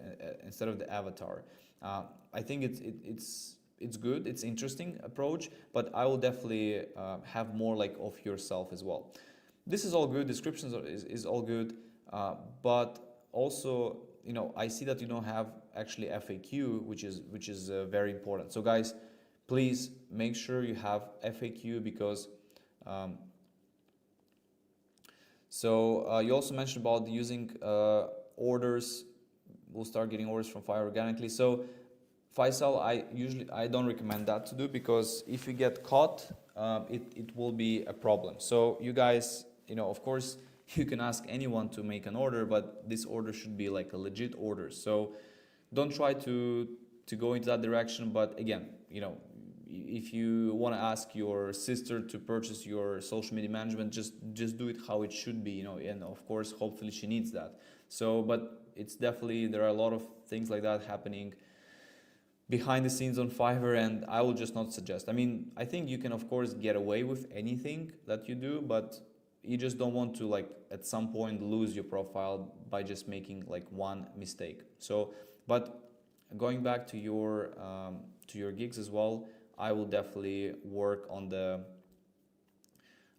avatar. I think it's good. It's interesting approach, but I will definitely have more like of yourself as well. This is all good. Descriptions is all good, but also I see that you don't have actually FAQ, which is very important. So guys, please make sure you have FAQ, because you also mentioned about using orders. We'll start getting orders from Fiverr organically. So Faisal, I don't recommend that to do, because if you get caught, it will be a problem. So you guys, of course, you can ask anyone to make an order, but this order should be like a legit order. So don't try to go into that direction. But again, if you want to ask your sister to purchase your social media management, just do it how it should be, and of course, hopefully she needs that. So, but it's definitely, there are a lot of things like that happening behind the scenes on Fiverr, and I will just not suggest. I mean, I think you can of course get away with anything that you do, but you just don't want to like at some point lose your profile by just making like one mistake. So, but going back to your gigs as well, I will definitely work on the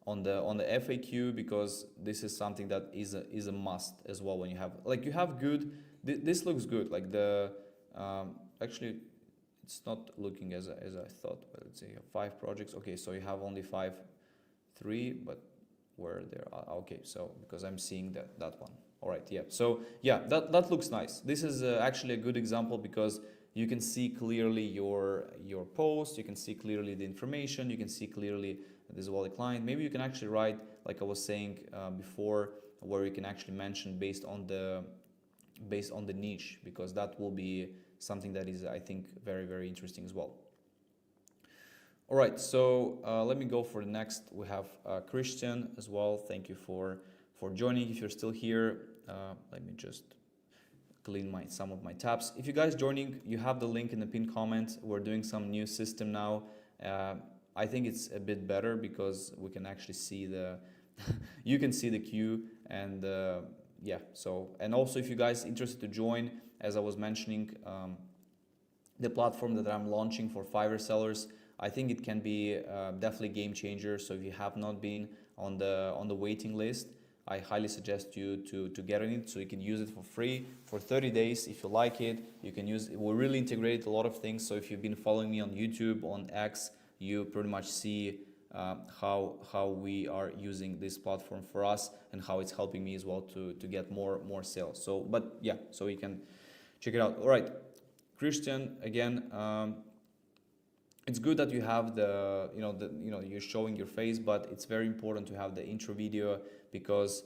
FAQ, because this is something that is a must as well. When you have like, you have good, this looks good, like the actually it's not looking as I thought, but let's say you have 5 projects. Okay, so you have only 3, but where there are, okay, so because I'm seeing that one. All right, yeah, so yeah, that looks nice. This is actually a good example, because you can see clearly your post, you can see clearly the information, you can see clearly this is well client. Maybe you can actually write, like I was saying before, where you can actually mention based on the niche, because that will be something that is, I think, very, very interesting as well. All right, so let me go for the next. We have Christian as well. Thank you for joining. If you're still here, let me just clean some of my tabs. If you guys joining, you have the link in the pinned comment. We're doing some new system now. I think it's a bit better because we can actually see you can see the queue, and yeah. So, and also if you guys interested to join, as I was mentioning, the platform that I'm launching for Fiverr sellers, I think it can be definitely game changer. So if you have not been on the waiting list, I highly suggest you to get on it, so you can use it for free for 30 days. If you like it, you can use it. We'll really integrate a lot of things. So if you've been following me on YouTube, on X, you pretty much see how we are using this platform for us, and how it's helping me as well to get more sales. So, but yeah, so you can check it out. All right, Christian, again, it's good that you have you're showing your face, but it's very important to have the intro video, because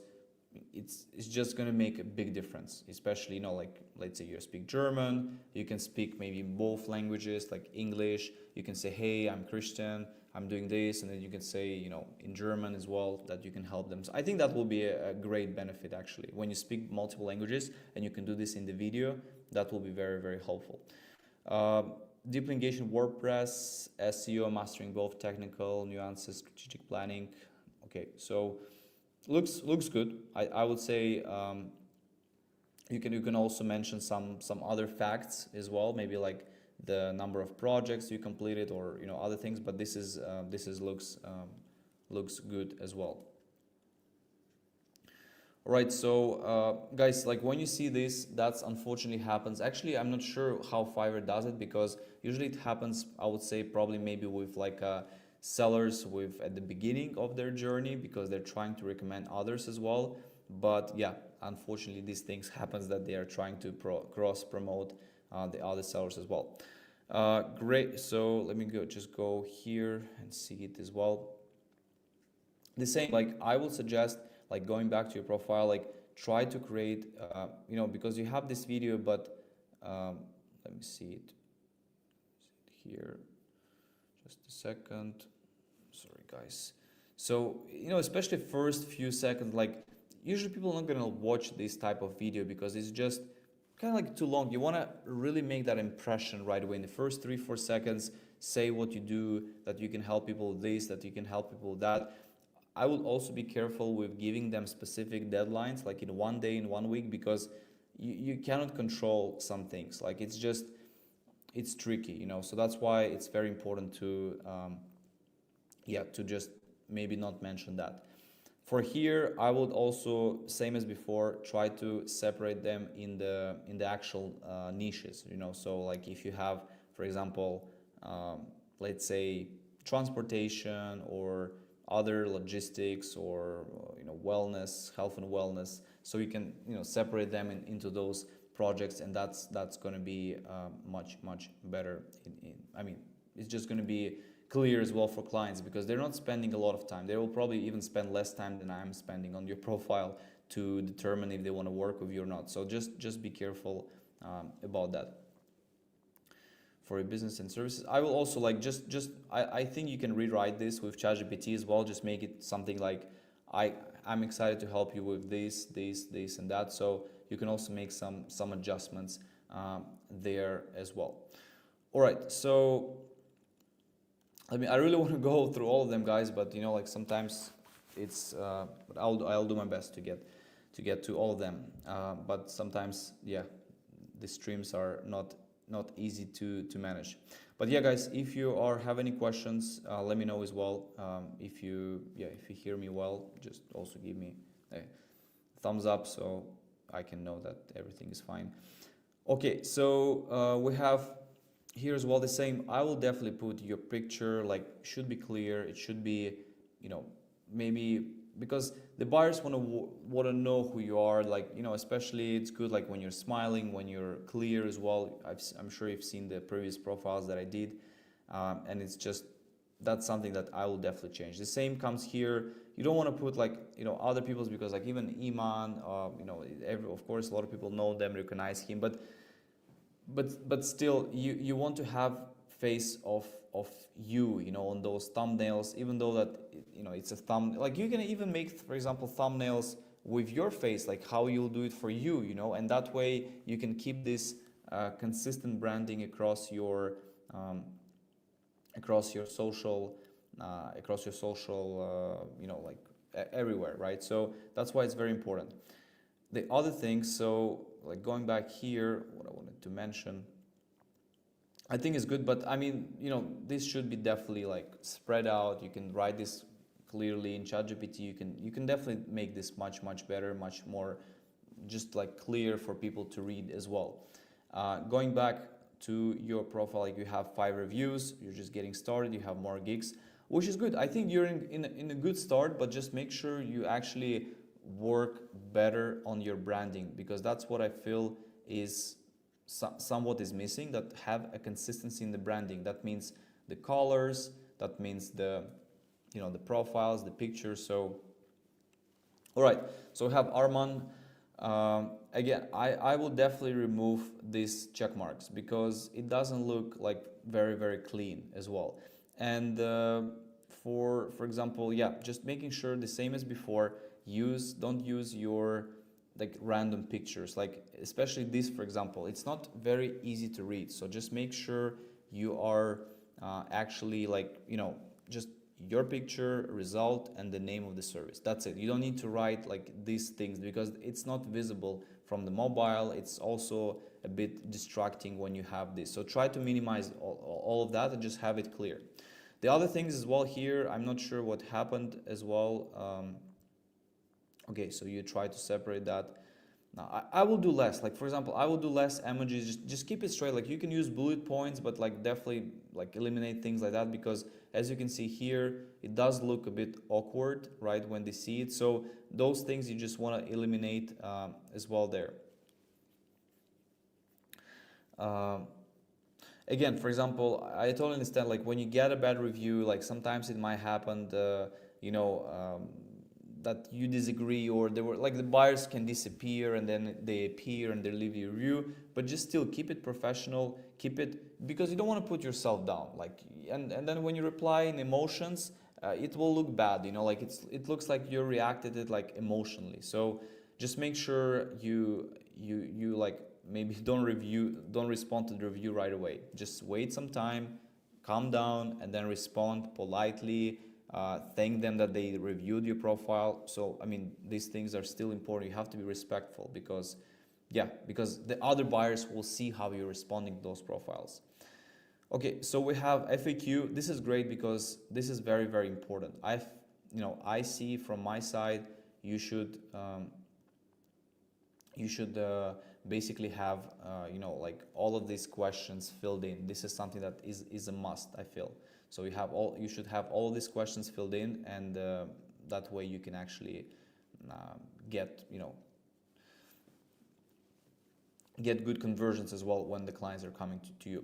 it's just going to make a big difference, especially, like, let's say you speak German, you can speak maybe both languages, like English, you can say, hey, I'm Christian, I'm doing this, and then you can say, in German as well, that you can help them. So I think that will be a great benefit, actually, when you speak multiple languages and you can do this in the video. That will be very, very helpful. Deeply engaged in WordPress, SEO, mastering both technical nuances, strategic planning. Okay, so looks good. I would say you can also mention some other facts as well, maybe like the number of projects you completed, or other things. But this looks good as well. All right, so guys, like when you see this, that's unfortunately happens. Actually, I'm not sure how Fiverr does it, because usually it happens, I would say, probably maybe with like sellers at the beginning of their journey, because they're trying to recommend others as well. But yeah, unfortunately, these things happens, that they are trying to cross promote the other sellers as well. Great, so let me just go here and see it as well. The same, like I would suggest, like going back to your profile, like try to create, because you have this video, but let me see it here, just a second, sorry guys. So, especially first few seconds, like usually people are not gonna watch this type of video, because it's just kind of like too long. You wanna really make that impression right away in the first 3-4 seconds, say what you do, that you can help people with this, that you can help people with that. I would also be careful with giving them specific deadlines, like in 1 day, in 1 week, because you cannot control some things. Like it's tricky, So that's why it's very important to just maybe not mention that. For here, I would also, same as before, try to separate them in the actual niches, So like if you have, for example, let's say transportation, or other logistics, or wellness, health and wellness, so you can separate them into those projects, and that's going to be much better. I mean, it's just going to be clear as well for clients, because they're not spending a lot of time. They will probably even spend less time than I'm spending on your profile to determine if they want to work with you or not. So just be careful about that. For your business and services, I will also like I think you can rewrite this with ChatGPT as well. Just make it something like, I'm excited to help you with this, and that. So you can also make some adjustments there as well. All right, so I really want to go through all of them, guys, but like sometimes it's but I'll do my best to get to all of them. But sometimes, yeah, the streams are not easy to manage. But yeah, guys, if you have any questions, let me know as well. If you hear me well, just also give me a thumbs up so I can know that everything is fine. Okay, so we have here as well the same. I will definitely put your picture, like, should be clear. It should be, maybe, because the buyers want to know who you are, like, especially it's good like when you're smiling, when you're clear as well. I'm sure you've seen the previous profiles that I did, and it's just, that's something that I will definitely change. The same comes here. You don't want to put like, other people's, because like even Iman, of course a lot of people know them, recognize him, but still you want to have face of you, on those thumbnails, even though that, it's a thumb, like you can even make, for example, thumbnails with your face, like how you'll do it for you, and that way you can keep this consistent branding across your social, like everywhere, right? So that's why it's very important. The other thing, so like going back here, what I wanted to mention, I think is good, but I mean, this should be definitely like spread out. You can write this clearly in ChatGPT. You can definitely make this much better, much more just like clear for people to read as well. Going back to your profile, like you have 5 reviews, you're just getting started, you have more gigs, which is good. I think you're in a good start, but just make sure you actually work better on your branding, because that's what I feel is somewhat is missing, that have a consistency in the branding. That means the colors, that means the the profiles, the pictures. So all right, so we have Arman. Again, I will definitely remove these check marks because it doesn't look like very clean as well. And for example, yeah, just making sure the same as before, don't use your like random pictures, like especially this, for example, it's not very easy to read. So just make sure you are actually like, just your picture, result, and the name of the service. That's it. You don't need to write like these things because it's not visible from the mobile. It's also a bit distracting when you have this. So try to minimize all of that and just have it clear. The other things as well here, I'm not sure what happened as well. Okay, so you try to separate that. Now, I will do less. Like, for example, I will do less emojis. Just keep it straight. Like, you can use bullet points, but like definitely like eliminate things like that, because as you can see here, it does look a bit awkward, right, when they see it. So those things you just want to eliminate as well there. Again, for example, I totally understand, like when you get a bad review, like sometimes it might happen, that you disagree, or they were like the buyers can disappear and then they appear and they leave you a review, but just still keep it professional, keep it, because you don't want to put yourself down, like, and then when you reply in emotions, it will look bad, like it looks like you reacted it like emotionally. So just make sure you like maybe don't respond to the review right away. Just wait some time, calm down, and then respond politely. Thank them that they reviewed your profile. So I mean, these things are still important. You have to be respectful because the other buyers will see how you're responding to those profiles. Okay, so we have FAQ. This is great because this is very important. I see from my side, you should basically have like all of these questions filled in. This is something that is a must, I feel. So you should have all these questions filled in, and that way you can actually get good conversions as well when the clients are coming to you.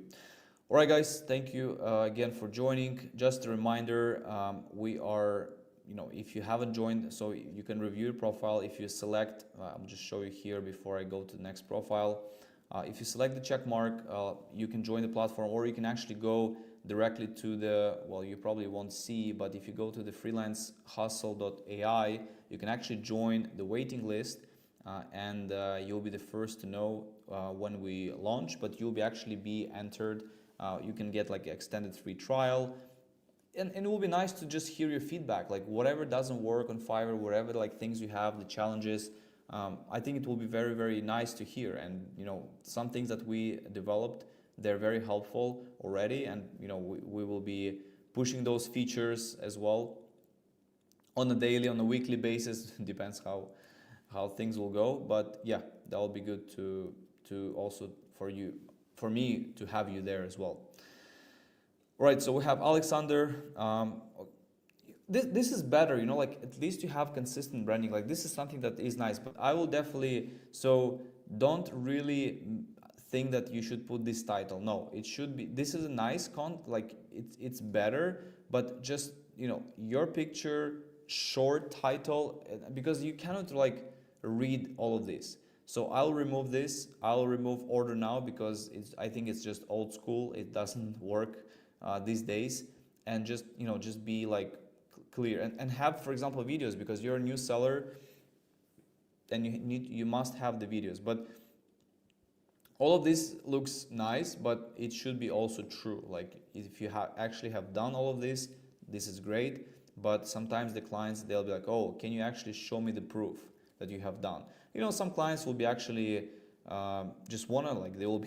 All right, guys, thank you again for joining. Just a reminder, we are, if you haven't joined, so you can review your profile. If you select, I'll just show you here before I go to the next profile. If you select the check mark, you can join the platform, or you can actually go directly to the, well, you probably won't see, but if you go to the freelancehustle.ai, you can actually join the waiting list, and you'll be the first to know when we launch, but you'll actually be entered. You can get like extended free trial. and it will be nice to just hear your feedback, like whatever doesn't work on Fiverr, whatever like things you have, the challenges. I think it will be very, very nice to hear. And some things that we developed, they're very helpful already, and we will be pushing those features as well on a daily, on a weekly basis. Depends how things will go. But yeah, that will be good to also for me to have you there as well. Right, so we have Alexander. This is better, like at least you have consistent branding. Like this is something that is nice, but I will definitely, so don't really think that you should put this title. No, it should be, this is a nice like it's better, but just, your picture, short title, because you cannot like read all of this. So I'll remove this. I'll remove order now because I think it's just old school. It doesn't work these days. And just, just be like clear and have, for example, videos, because you're a new seller and you must have the videos. But all of this looks nice, but it should be also true. Like if you actually have done all of this, this is great. But sometimes the clients, they'll be like, oh, can you actually show me the proof that you have done? Some clients will be actually just wanna, like, they'll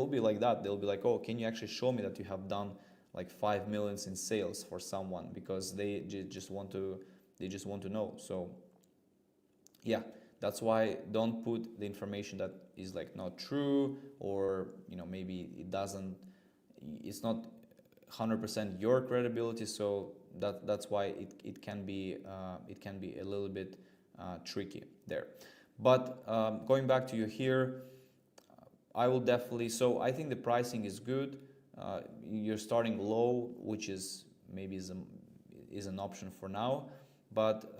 be like that. They'll be like, oh, can you actually show me that you have done like 5 million in sales for someone, because they just want to know. So yeah, that's why don't put the information that is like not true, or maybe it's not 100% your credibility. So that's why it can be a little bit tricky there. But going back to you here, I will definitely, so I think the pricing is good. You're starting low, which is maybe is an option for now, but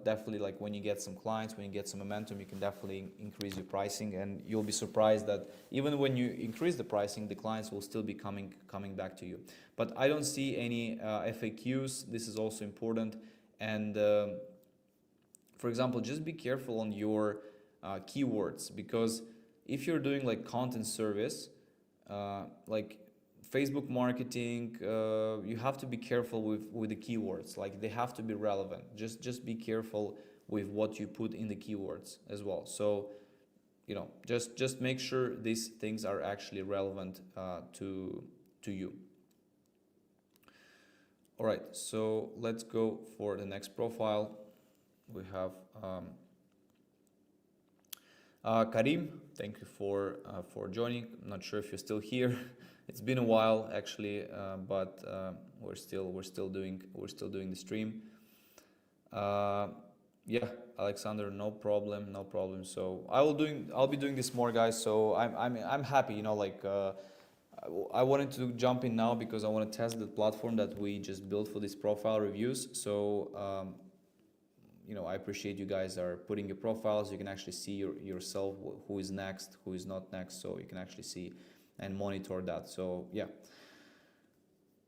definitely, like, when you get some clients, when you get some momentum, you can definitely increase your pricing, and you'll be surprised that even when you increase the pricing, the clients will still be coming back to you. But I don't see any FAQs. This is also important. And for example, just be careful on your keywords, because if you're doing like content service, like Facebook marketing, you have to be careful with the keywords. Like, they have to be relevant. Just be careful with what you put in the keywords as well. So just make sure these things are actually relevant to you. All right, so let's go for the next profile. We have Karim. Thank you for joining. I'm not sure if you're still here. It's been a while actually, but we're still doing the stream. Yeah, Alexander, no problem. So I'll be doing this more, guys. So I'm happy. Like I wanted to jump in now because I want to test the platform that we just built for these profile reviews. So I appreciate you guys are putting your profiles. You can actually see yourself who is next, who is not next, so you can actually see and monitor that. So yeah.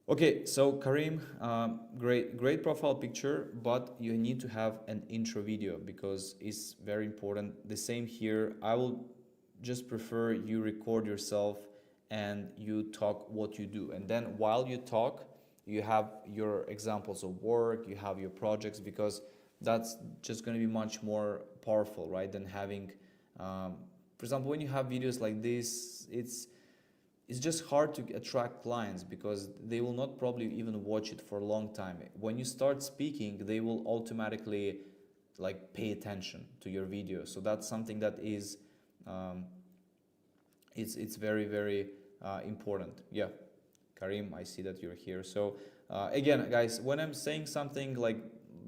Okay, so Karim, great profile picture, but you need to have an intro video because it's very important. The same here. I will just prefer you record yourself and you talk what you do, and then while you talk, you have your examples of work, you have your projects, because that's just going to be much more powerful, right, than having, for example, when you have videos like this, it's just hard to attract clients because they will not probably even watch it for a long time. When you start speaking, they will automatically like pay attention to your video. So that's something that is, it's very, very important. Yeah, Karim, I see that you're here. So again, guys, when I'm saying something, like,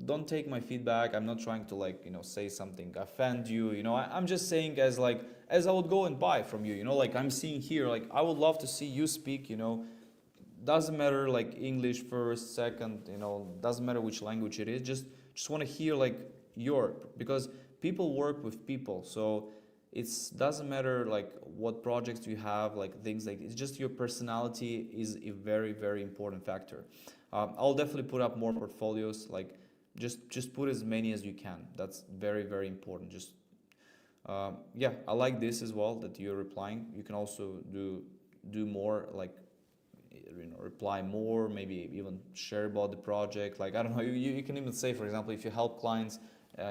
don't take my feedback. I'm not trying to say something offend you. I'm just saying as I would go and buy from you. Like I'm seeing here. Like I would love to see you speak. Doesn't matter like English first, second. Doesn't matter which language it is. Just want to hear like because people work with people. So doesn't matter like what projects you have, like things like it's just your personality is a very, very important factor. I'll definitely put up more portfolios. Like just put as many as you can. That's very, very important. Just yeah, I like this as well that you're replying. You can also do more like reply more, maybe even share about the project. Like, I don't know, you can even say, for example, if you help clients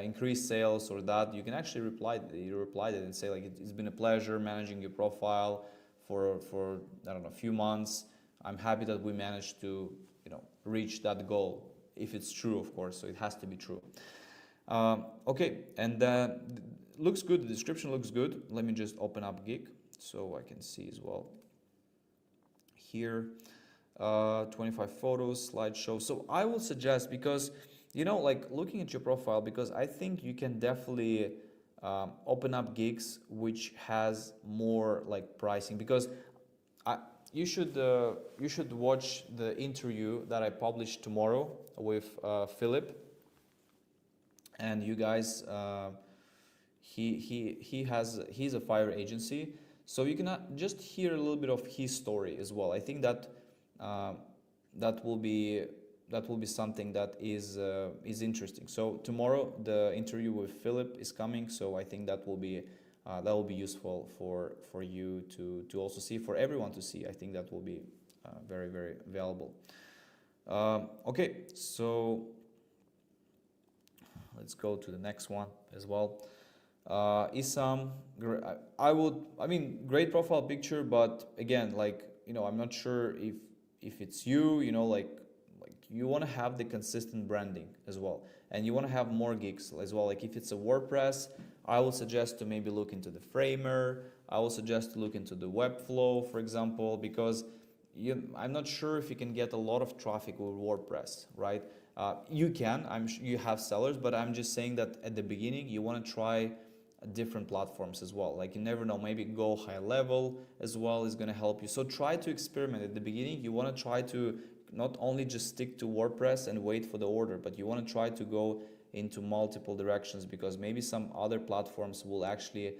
increase sales or that, you can actually reply it and say like, it's been a pleasure managing your profile for I don't know, a few months. I'm happy that we managed to reach that goal, if it's true, of course. So it has to be true. Okay, and looks good. The description looks good. Let me just open up Gig so I can see as well. Here, 25 photos, slideshow. So I will suggest, because like looking at your profile, because I think you can definitely open up gigs which has more like pricing, because you should watch the interview that I published tomorrow with Philip, and you guys, he's a Fiverr agency, so you can just hear a little bit of his story as well. I think that that will be something that is interesting. So tomorrow the interview with Philip is coming, so I think that will be useful for you to also see, for everyone to see. I think that will be very, very valuable. Okay, so let's go to the next one as well. Isam, great profile picture, but again, like, I'm not sure if it's you, like you want to have the consistent branding as well, and you want to have more gigs as well. Like if it's a WordPress, I will suggest to maybe look into the Framer. I will suggest to look into the Webflow, for example, because I'm not sure if you can get a lot of traffic with WordPress, right? You can, you have sellers, but I'm just saying that at the beginning you want to try different platforms as well. Like you never know, maybe go high level as well is going to help you. So try to experiment at the beginning. You want to try to not only just stick to WordPress and wait for the order, but you want to try to go into multiple directions, because maybe some other platforms will actually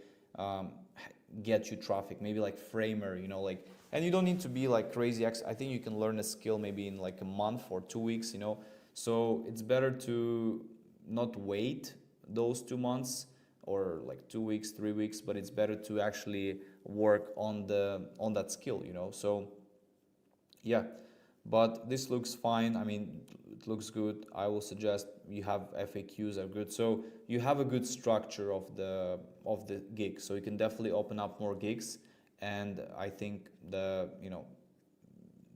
get you traffic, maybe like Framer, like, and you don't need to be like crazy. I think you can learn a skill maybe in like a month or 2 weeks, so it's better to not wait those 2 months or like 2 weeks, 3 weeks, but it's better to actually work on that skill, so yeah. But this looks fine. I mean, it looks good. I will suggest you have FAQs are good, so you have a good structure of the gig, so you can definitely open up more gigs, and I think the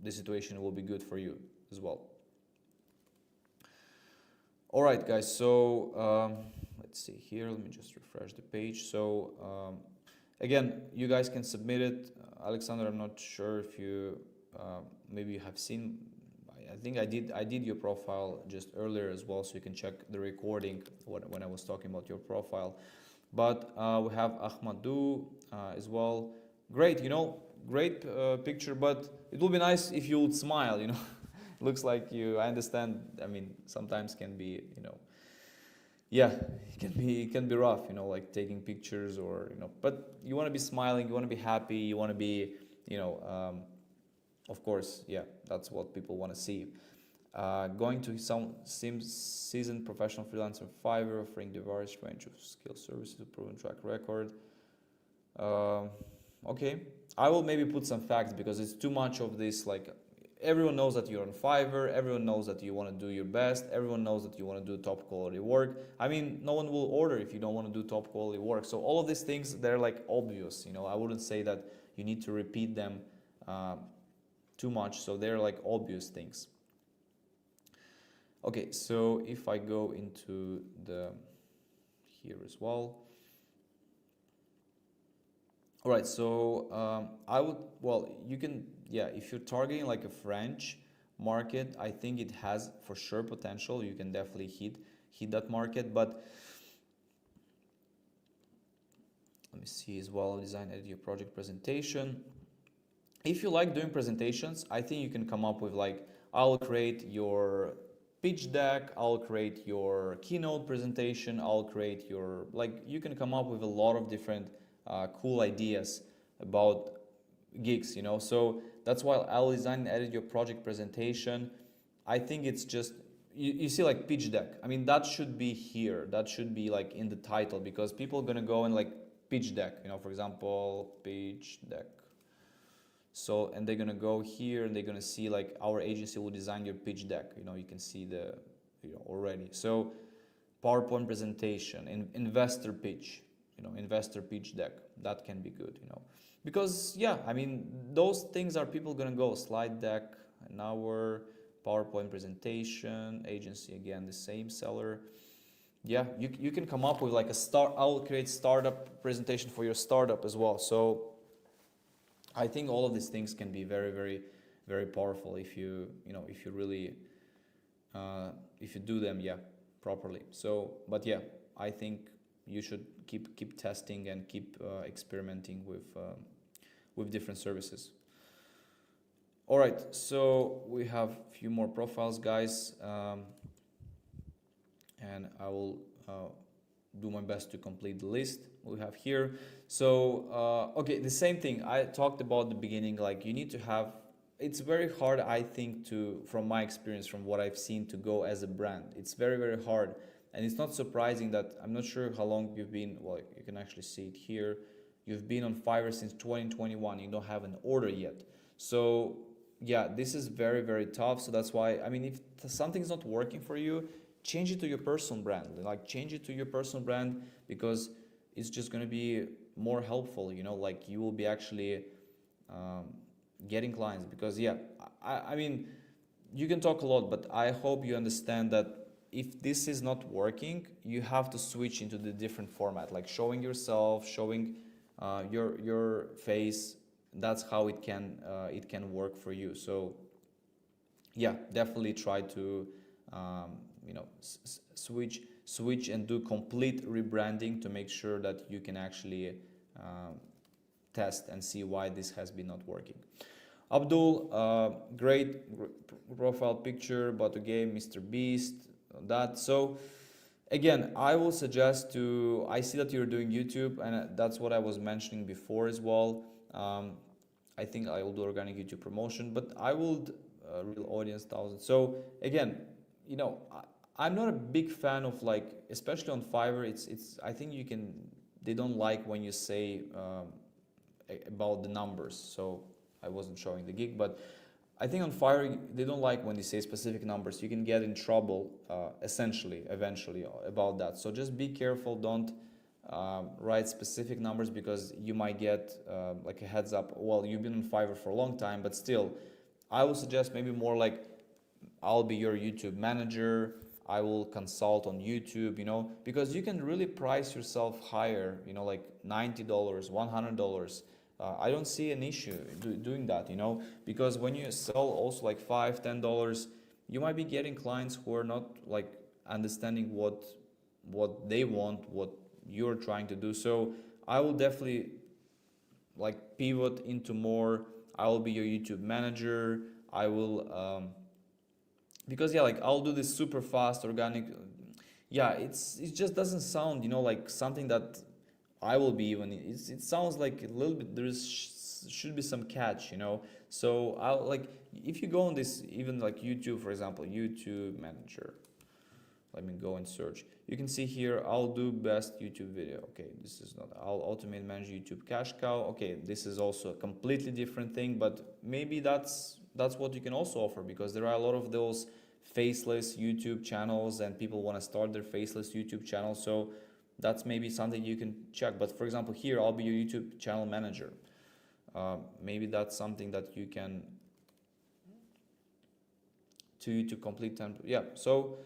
situation will be good for you as well. All right, guys, so let's see here. Let me just refresh the page. So again, you guys can submit it. Alexander, I'm not sure if you maybe you have seen. I think I did your profile just earlier as well, so you can check the recording when I was talking about your profile. But we have Ahmadu as well. Great, great picture, but it would be nice if you would smile, Looks like you, I understand, I mean, sometimes can be, yeah, it can be rough, like taking pictures or, but you want to be smiling, you want to be happy, you want to be, of course, yeah, that's what people want to see. Going to some seasoned professional freelancer Fiverr, offering diverse range of skill services, a proven track record. Okay, I will maybe put some facts, because it's too much of this, like, everyone knows that you're on Fiverr, everyone knows that you want to do your best, everyone knows that you want to do top quality work. I mean, no one will order if you don't want to do top quality work. So all of these things, they're like obvious, I wouldn't say that you need to repeat them too much, so they're like obvious things. Okay, so if I go into here as well. All right, so you can, yeah, if you're targeting like a French market, I think it has for sure potential. You can definitely hit that market, but let me see as well. Design, edit your project presentation. If you like doing presentations, I think you can come up with like, I'll create your pitch deck, I'll create your keynote presentation, I'll create your, like, you can come up with a lot of different cool ideas about gigs, so that's why I'll design and edit your project presentation. I think it's just, you see like pitch deck, I mean, that should be here, that should be like in the title, because people are gonna go and like pitch deck, for example, pitch deck. So, and they're gonna go here and they're gonna see like our agency will design your pitch deck. You can see the, already. So PowerPoint presentation, investor pitch, investor pitch deck, that can be good, because yeah, I mean, those things are people gonna go slide deck, an hour, PowerPoint presentation, agency, again, the same seller. Yeah, you can come up with like I'll create startup presentation for your startup as well. So I think all of these things can be very, very, very powerful if you really, if you do them, yeah, properly. So, but yeah, I think you should keep testing and keep experimenting with different services. All right, so we have a few more profiles, guys, and I will do my best to complete the list we have here. So okay, the same thing I talked about at the beginning, like you need to have, it's very hard, I think, from my experience, from what I've seen, to go as a brand. It's very, very hard. And it's not surprising that, I'm not sure how long you've been, well, you can actually see it here. You've been on Fiverr since 2021, you don't have an order yet. So yeah, this is very, very tough. So that's why, I mean, if something's not working for you, change it to your personal brand. Like change it to your personal brand, because it's just going to be more helpful, like you will be actually getting clients. Because yeah, I mean, you can talk a lot, but I hope you understand that if this is not working, you have to switch into the different format, like showing yourself, showing your face. That's how it can work for you. So yeah, definitely try to switch and do complete rebranding to make sure that you can actually test and see why this has been not working. Abdul, great profile picture, but again, Mr. Beast, that. So again, I will suggest I see that you're doing YouTube, and that's what I was mentioning before as well. I think I will do organic YouTube promotion, but I will real audience 1,000. So again, I'm not a big fan of, like, especially on Fiverr, I think they don't like when you say about the numbers. So I wasn't showing the gig, but I think on Fiverr they don't like when you say specific numbers. You can get in trouble eventually about that. So just be careful, don't write specific numbers, because you might get like a heads up. Well, you've been on Fiverr for a long time, but still, I would suggest maybe more like, I'll be your YouTube manager, I will consult on YouTube, because you can really price yourself higher, like $90, $100. I don't see an issue doing that, because when you sell also like $5, $10, you might be getting clients who are not like understanding what they want, what you're trying to do. So I will definitely like pivot into more, I will be your YouTube manager, I will because yeah, like I'll do this super fast organic. Yeah, it just doesn't sound, like something that I will be even. It sounds like a little bit, should be some catch, So I'll like, if you go on this, even like YouTube, for example, YouTube manager, let me go and search. You can see here, I'll do best YouTube video. Okay, this is not, I'll automate manage YouTube cash cow. Okay, this is also a completely different thing, but maybe that's what you can also offer, because there are a lot of those faceless YouTube channels and people want to start their faceless YouTube channel. So that's maybe something you can check. But for example, here, I'll be your YouTube channel manager. Maybe that's something that you can to complete 10. Yeah, so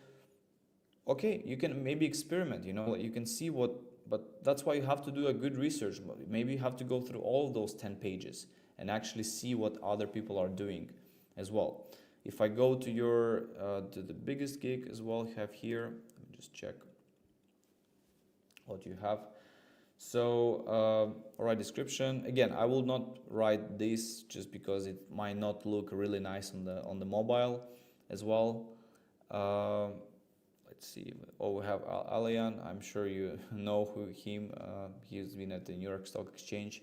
okay, you can maybe experiment, you can see but that's why you have to do a good research. Maybe you have to go through all of those 10 pages and actually see what other people are doing as well. If I go to your to the biggest gig as well, you have here, let me just check what you have. So all right, description, again, I will not write this just because it might not look really nice on the mobile as well. Let's see. Oh, we have Alian. I'm sure you know him. He's been at the New York Stock Exchange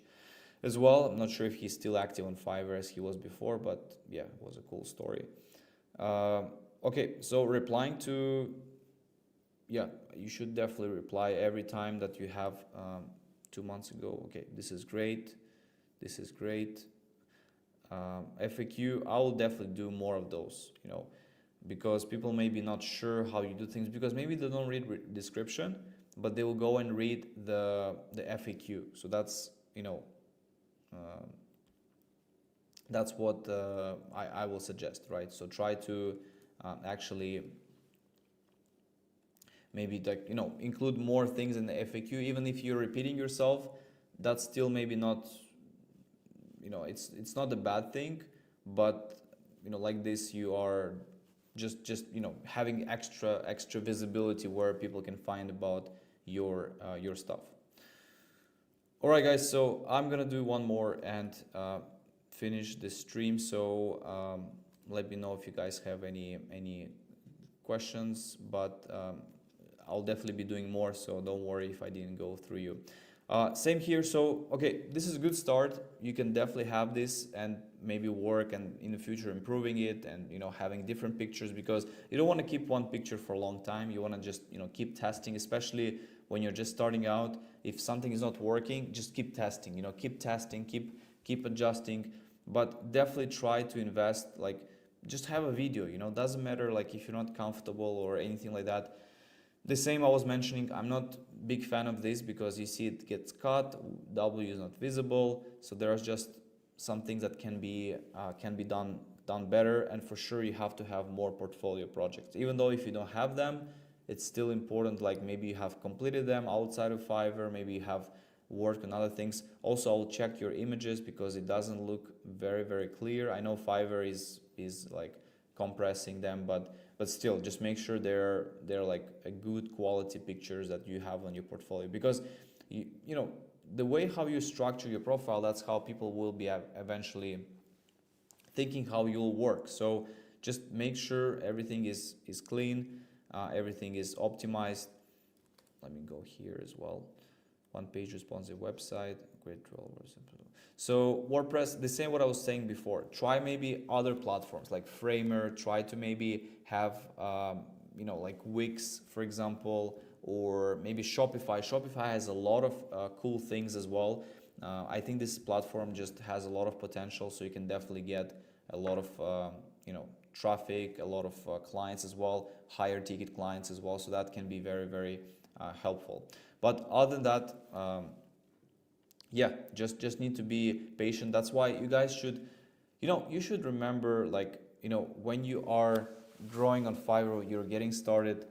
as well. I'm not sure if he's still active on Fiverr as he was before, but yeah, it was a cool story. Okay, so replying to, yeah, you should definitely reply every time that you have 2 months ago. Okay, this is great. This is great. FAQ, I will definitely do more of those, you know, because people may be not sure how you do things, because maybe they don't read description, but they will go and read the FAQ. So that's, you know, that's what I will suggest, right? So try to actually maybe, like, you know, include more things in the FAQ. Even if you're repeating yourself, that's still maybe not, you know, it's not a bad thing, but, you know, like this, you are just you know, having extra visibility where people can find about your stuff. All right, guys, so I'm gonna do one more and finish the stream. So let me know if you guys have any questions, but I'll definitely be doing more, so don't worry if I didn't go through you. Same here. So okay, this is a good start. You can definitely have this and maybe work and in the future improving it, and, you know, having different pictures, because you don't want to keep one picture for a long time. You want to just, you know, keep testing, especially when you're just starting out. If something is not working, just keep testing, you know, keep testing, keep adjusting, but definitely try to invest, like, just have a video, you know, doesn't matter, like, if you're not comfortable or anything like that. The same I was mentioning, I'm not big fan of this, because you see it gets cut, W is not visible, so there's just some things that can be done better. And for sure you have to have more portfolio projects, even though if you don't have them, it's still important, like maybe you have completed them outside of Fiverr, maybe you have worked on other things. Also, I'll check your images, because it doesn't look very clear. I know Fiverr is like compressing them, but still, just make sure they're like a good quality pictures that you have on your portfolio, because you know, the way how you structure your profile, that's how people will be eventually thinking how you'll work. So just make sure everything is clean, everything is optimized. Let me go here as well. One page responsive website, great role. So WordPress, the same what I was saying before. Try maybe other platforms like Framer. Try to maybe have you know, like Wix, for example, or maybe Shopify. Shopify has a lot of cool things as well. I think this platform just has a lot of potential, so you can definitely get a lot of you know, traffic, a lot of clients as well, higher ticket clients as well. So that can be very helpful. But other than that, yeah, just need to be patient. That's why you guys should, you know, you should remember, like, you know, when you are growing on Fiverr, you're getting started,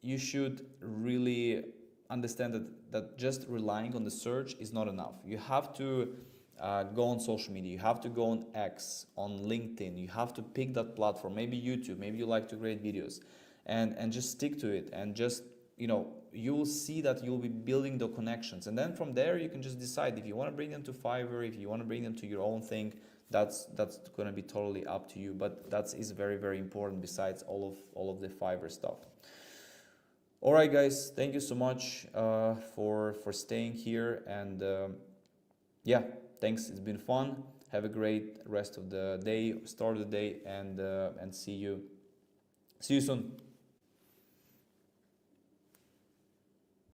you should really understand that just relying on the search is not enough. You have to go on social media, you have to go on X, on LinkedIn, you have to pick that platform, maybe YouTube, maybe you like to create videos, and just stick to it, and just, you know, you will see that you'll be building the connections, and then from there you can just decide if you want to bring them to Fiverr, if you want to bring them to your own thing. That's going to be totally up to you, but that is very important, besides all of the Fiverr stuff. All right, guys, thank you so much for staying here, and yeah, thanks. It's been fun. Have a great rest of the day, start of the day, and see you soon.